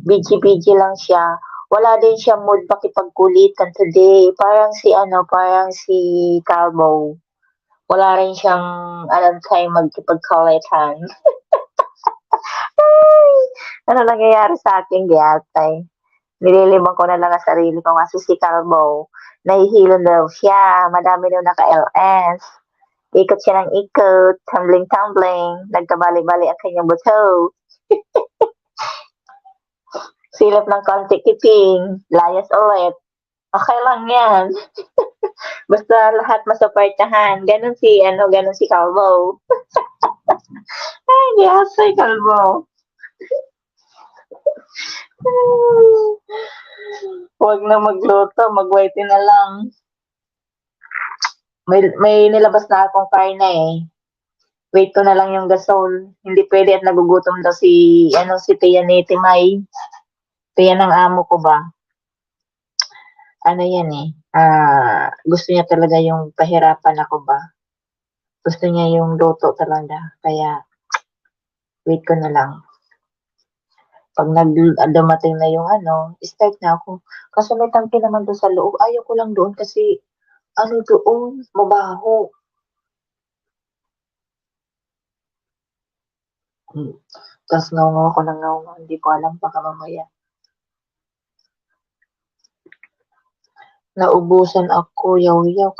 Busy lang siya. Wala din siya mood makipagkulitan today. Parang si Calvo. Wala rin siyang alam time magkipagkulitan. Ano nangyayari sa akin, Giatay? Nililibang ko na lang ang sarili ko kasi si Calvo. Nahihilo daw siya. Madami daw naka-LS. Ikot siya ng ikot. Tumbling. Nagkabali-bali ang kanyang buto. Silip ng konti kiping. Layas ulit. Okay lang yan. Basta lahat masuportahan. Ganon si Calvo. Ay, Giatay, Calvo. Huwag na magluto, mag-white na lang. May nilabas na akong karne eh. Wait ko na lang yung gasol. Hindi pwede at nagugutom daw si Tia Nete May. Tia ng amo ko ba? Ano yan eh. Gusto niya talaga yung pahirapan ako ba? Gusto niya yung luto talaga. Kaya, wait ko na lang. Pag dumating na yung start na ako. Kaso may tangke naman doon sa loob. Ayaw ko lang doon kasi doon, mabaho. Tapos ngaw ako ng ngaw. Hindi ko alam baka mamaya. Naubusan ako, yaw-yaw,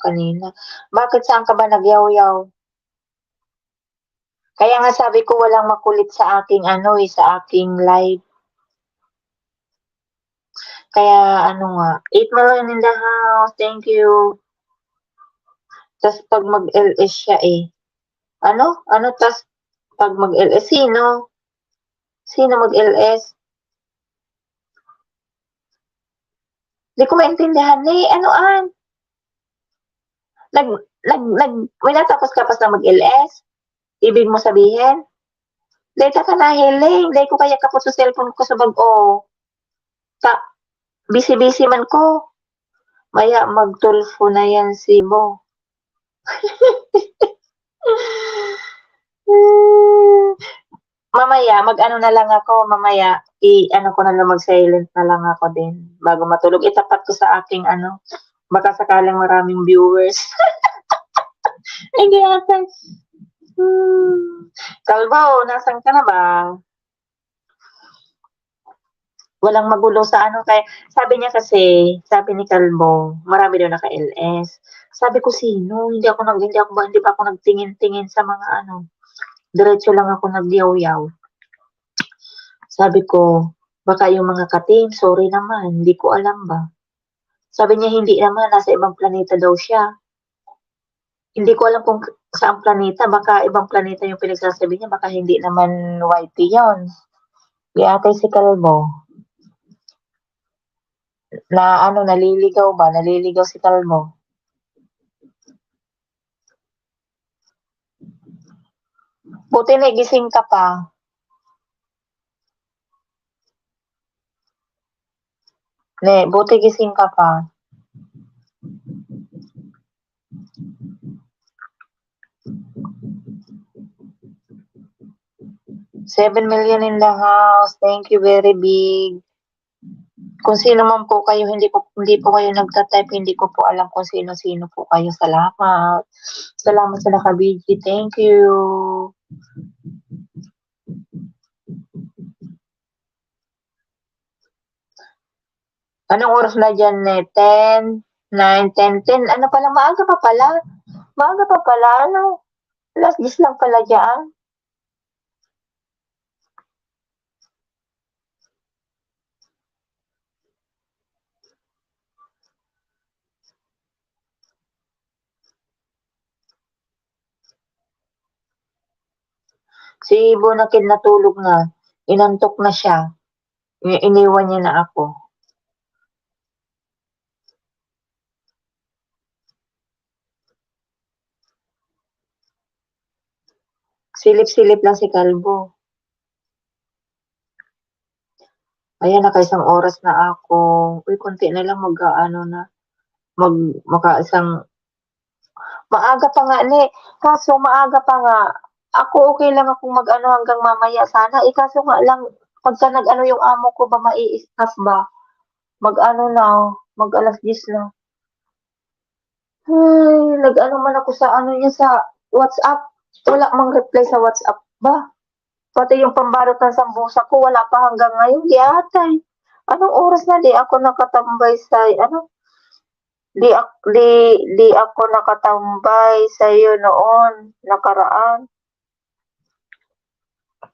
kanina. Bakit saan ka ba nag-yaw-yaw? Kaya nga sabi ko walang makulit sa aking sa aking live. Kaya 8 million in the house, thank you. Tapos pag mag-LS siya Ano tas pag mag-LS, sino? Sino mag-LS? Di ko maintindihan, anoan? Nag, may natapos ka pas na mag-LS? Ibig mo sabihin? Data ka na hiling, dahil ko kaya kapot sa cellphone ko sa bag-o. Ta, busy-busy man ko. Maya magtulfo na yan si Bo. Mamaya, mag-ano na lang ako, mamaya, i-ano ko na lang, mag-silent na lang ako din bago matulog. Itapat ko sa aking baka sakaling maraming viewers. Ay, giyatan. Kalbo, nasan ka na ba? Walang magulo sa kaya sabi ni Kalbo, marami daw naka-LS. Sabi ko, sino? Hindi pa ako nagtingin-tingin sa mga diretso lang ako nagyaw-yaw. Sabi ko, baka yung mga ka-team, sorry naman, hindi ko alam ba. Sabi niya, hindi naman, nasa ibang planeta daw siya. Hindi ko alam kung saang planeta, baka ibang planeta yung pinagsasabi niya, baka hindi naman YT yun. Yatay si Kalbo. Naliligaw ba? Naliligaw si Kalbo. Buti nagising ka pa. Buti gising ka pa. $7 million in the house. Thank you, very big. Kung sino man po kayo, hindi po kayo nagta-type, hindi ko po alam kung sino-sino po kayo. Salamat. Salamat sa naka-BG. Thank you. Anong oras na dyan, 10, 9, 10, 10. Ano pala, maaga pa pala. Maaga pa pala, Last 10 lang pala dyan. Si Bonakid natulog na. Inantok na siya. Iniwan niya na ako. Silip-silip lang si Kalbo. Ayan, naka-isang oras na ako. Uy, konti na lang maka-isang maaga pa nga, kaso maaga pa nga. Ako okay lang akong hanggang mamaya sana. Kaso nga lang, pagka nag-ano yung amo ko ba, mai-stress ba? Na, mag-10:00 na. Ay, nag-ano man ako sa niya sa WhatsApp. Wala mang reply sa WhatsApp ba? Pati yung pambalot ng sambusa ko, wala pa hanggang ngayon. Yatay. Anong oras na di ako nakatambay sa, di ako nakatambay sa iyo noon, nakaraan.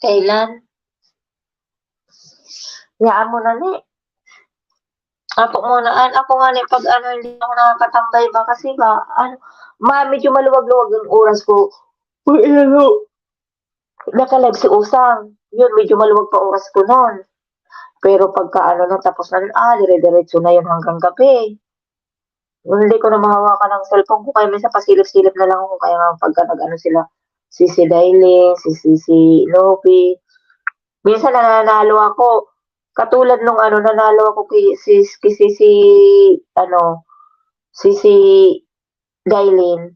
Kailan? Yaan mo na Ako nga pag hindi ako nakakatambay ba kasi ba, medyo maluwag-luwag yung oras ko. Uy, naka-live si Usang. Yun, medyo maluwag pa oras ko noon. Pero pagka tapos na rin, dire-diretso na yun hanggang gabi. Hindi ko na mahawakan ng cellphone ko, kaya minsan pasilip-silip na lang ako, kaya nga pagka sila, si Daily, si Lopi, minsan nananalo ako, katulad nung nanalo ako si Dailin.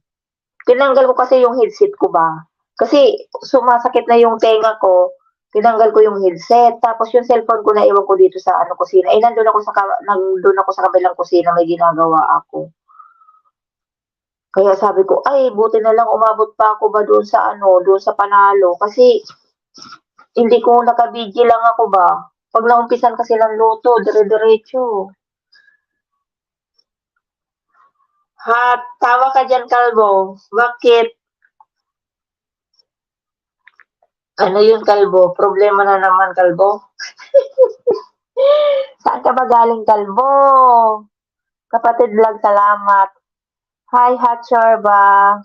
Tinanggal ko kasi yung headset ko ba, kasi sumasakit na yung tenga ko, tinanggal ko yung headset, tapos yung cellphone ko naiwan ko dito sa kusina. Nandun ako sa kabilang kusina, may ginagawa ako. Kaya sabi ko, ay, buti na lang umabot pa ako ba doon sa panalo. Kasi, hindi ko nakabidyo lang ako ba. Pag naumpisan kasi ng loto, dire-diretso. Tawa ka dyan, Kalbo. Bakit? Ano yun, Kalbo? Problema na naman, Kalbo? Saan ka ba galing, Kalbo? Kapatid vlog, salamat. Hi, Hatchorba.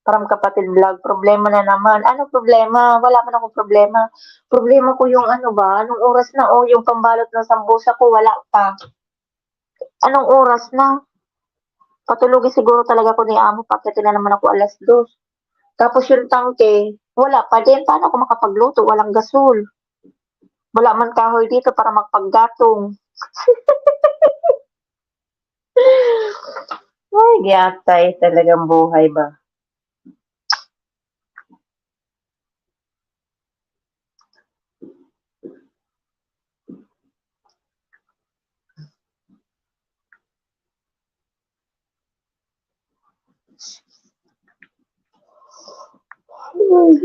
From Kapatid Vlog, problema na naman. Ano problema? Wala man akong problema. Problema ko yung ano ba, anong oras na yung pambalot ng sambusa ko wala pa. Anong oras na? Patulogin siguro talaga ako ni amo, pagdating na naman ako 2:00. Tapos yung tangke, wala pa din. Paano ako makapagluto? Walang gasol. Wala man kahoy dito para magpaggatong. Ay, giyatay talagang buhay ba?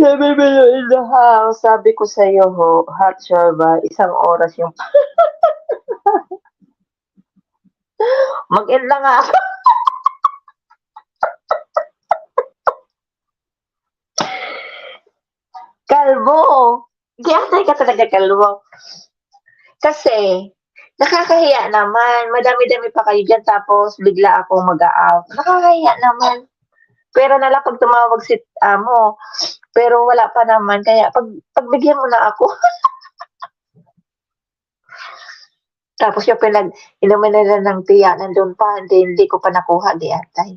Sabi mo in the house, sabi ko sa'yo ho, hot ba, 1 oras yung mag-end na nga ako. Kalbo! Giyatay ka talaga, kalbo. Kasi, nakakahiya naman. Madami-dami pa kayo dyan tapos bigla akong mag-out. Nakakahiya naman. Pero nalang pag tumawag si amo, pero wala pa naman. Kaya pagbigyan mo na ako. Tapos yung inumin nila ng tiya, nandun pa, hindi ko pa nakuha, di atay.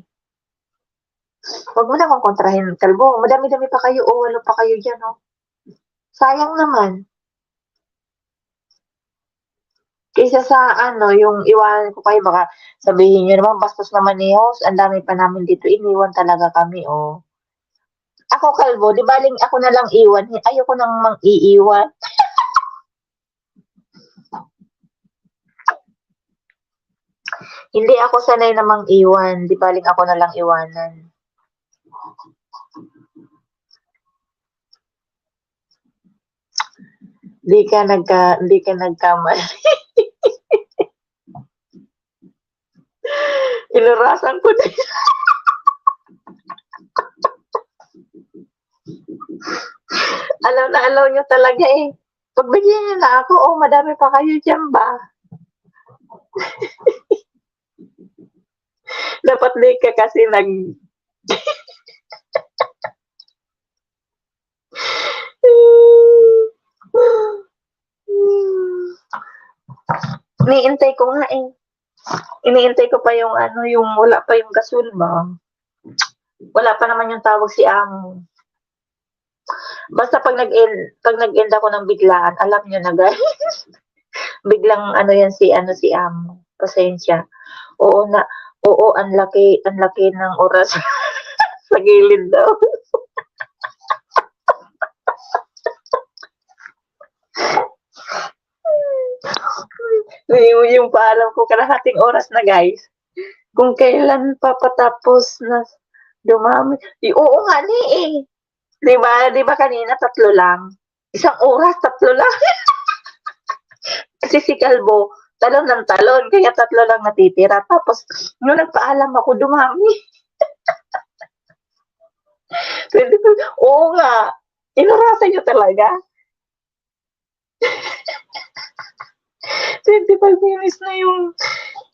Huwag mo na akong kontrahin, kalbo. Madami-dami pa kayo, walo pa kayo dyan, Sayang naman. Kaysa sa yung iwanan ko kayo, baka sabihin nyo naman, bastos naman ni host, ang dami pa namin dito, iniwan talaga kami, Ako, kalbo, di baling ako na lang iwan, ayoko nang mang-iiwan. Hindi ako sanay namang iwan, di baling ako na lang iwanan. Hindi ka nagkamali. Inurasan ko na alaw nyo talaga Pagbigyan nyo na ako, madami pa kayo dyan ba? Dapat di ka kasi Iniintay ko nga Iniintay ko pa yung yung wala pa yung gasol ba? Wala pa naman yung tawag si amo. Basta pag nag-end ako ng biglaan, alam nyo na guys. Biglang yan si amo. Pasensya. Oo, ang laki ng oras sa gilid daw. Yung paalam ko, kalahating oras na guys. Kung kailan papatapos na dumami. Oo nga Diba kanina 3 lang? 1 oras, 3 lang. Kasi si Kalbo, talon ng talon, kaya 3 lang natitira. Tapos, nung nagpaalam ako, dumami. 25, oo nga. Inurasan nyo talaga. 25 minutes na yung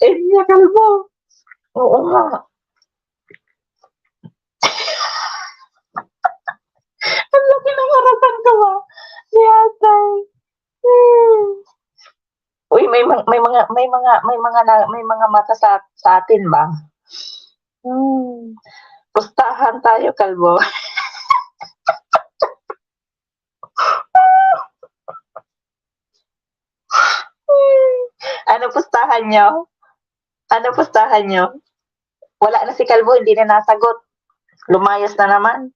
niya, Kalbo. Oo nga. Ang laki ng harapan ko ba? Yatay. Uy, may mga mata sa atin ba? Pustahan tayo, Kalbo. Ano pustahan nyo? Wala na si Kalbo, hindi na nasagot. Lumayas na naman.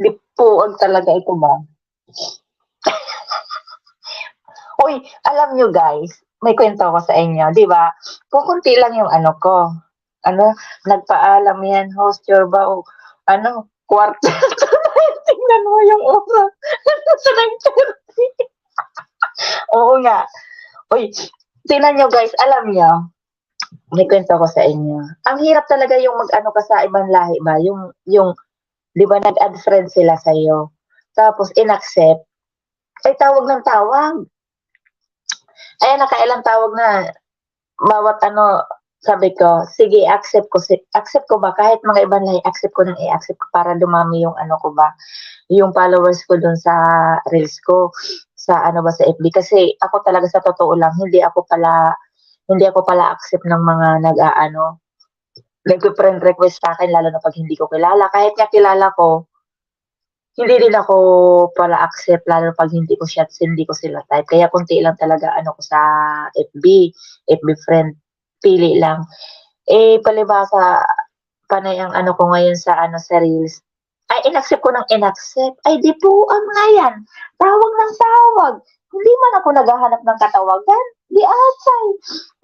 Lipuag talaga ito ba? Uy, alam nyo guys, may kwento ko sa inyo, di ba? Kukunti lang yung ko. Nagpaalam yan, host your ba? Kwarto. Tingnan mo yung oras. Sa 9:30. Oo nga. Uy, tingnan nyo guys, alam nyo, may kwento ko sa inyo. Ang hirap talaga yung ka sa ibang lahi ba? Yung di ba nag-add friend sila sa'yo. Tapos in-accept. Ay tawag ng tawag. Ay nakailang tawag na. Bawat Sabi ko, sige accept ko ba kahit mga ibang lahi accept ko ng i-accept ko para dumami yung ano ko ba, yung followers ko dun sa reels ko, sa ano ba, sa FB. Kasi ako talaga sa totoo lang hindi ako pala accept ng mga nag-aano, nagfi-friend request sa'kin lalo na 'pag hindi ko kilala. Kahit nga kilala ko, hindi din ako pala accept lalo na 'pag hindi ko sila type. Kaya konti lang talaga ano ko sa FB friend, pili lang. Eh, palibhasa panay ang ano ko ngayon sa ano, sa reels, ay inaccept ko ng inaccept, ay di puwang nga yan, tawag ng tawag. Hindi man ako naghahanap ng katawagan, di atay.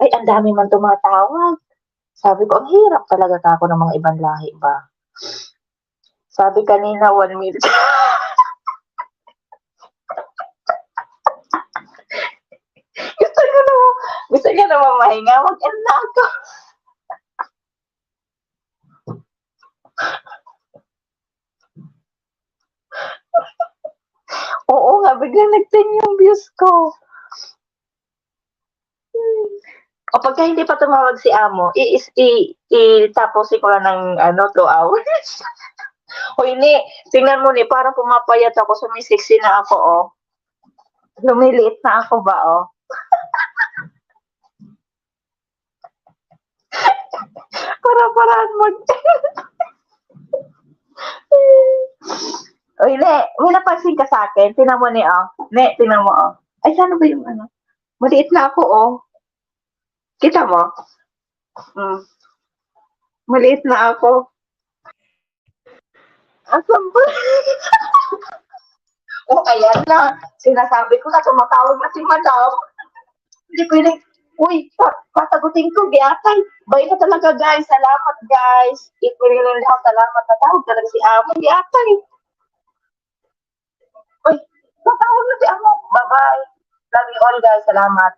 Ay ang dami man tumatawag. Sabi ko, ang hirap talaga kako ng mga ibang lahi ba. Sabi kanina 1 minute. gusto niyo naman, gusto niyo naman mahinga, mag-end na ako. Oo nga, biglang nag-10 yung views ko. O pagka hindi pa tumawag si amo, tapusin ko lang ng ano, 2 hours. Hoy, ni, tingnan mo ni, parang pumapayat ako, sumisiksi na ako, oh. Lumiliit na ako ba, oh. Para-paraan mag... Uy, ne, may napansin ka sa akin? Tingnan mo ni, oh. Ne, tingnan mo, oh. Ay, sana ba yung ano? Maliit na ako, oh. Kita mo? Mm. Maliit na ako. Asan ba? Oh, ayan na. Sinasabi ko na tumatawag na si madam. Hindi pwedeng, uy, pasagutin ko, giyatay. Bay na talaga, guys. Salamat, guys. Ipwede lang salamat na tawag talaga si amo, giyatay. Uy, tatawag na si amo. Bye-bye. Love you all, guys. Salamat.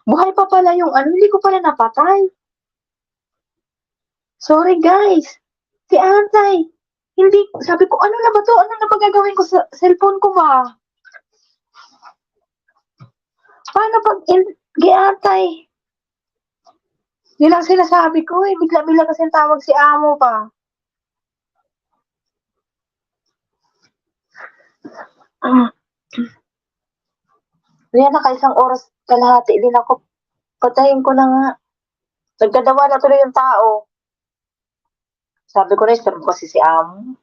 Buhay pa pala yung ano, hindi ko pala napatay. Sorry guys. Si Antay. Hindi, sabi ko, ano na ba to? Ano na ba gagawin ko sa cellphone ko ba? Paano pag Antay? Yun ang sinasabi ko eh. Bigla-bigla kasi tawag si amo pa. Yan, nakaisang oras kalahati din ako. Patayin ko na nga. Nagkadawa na tuloy yung tao. Sabi ko na, istorbo kasi si amo.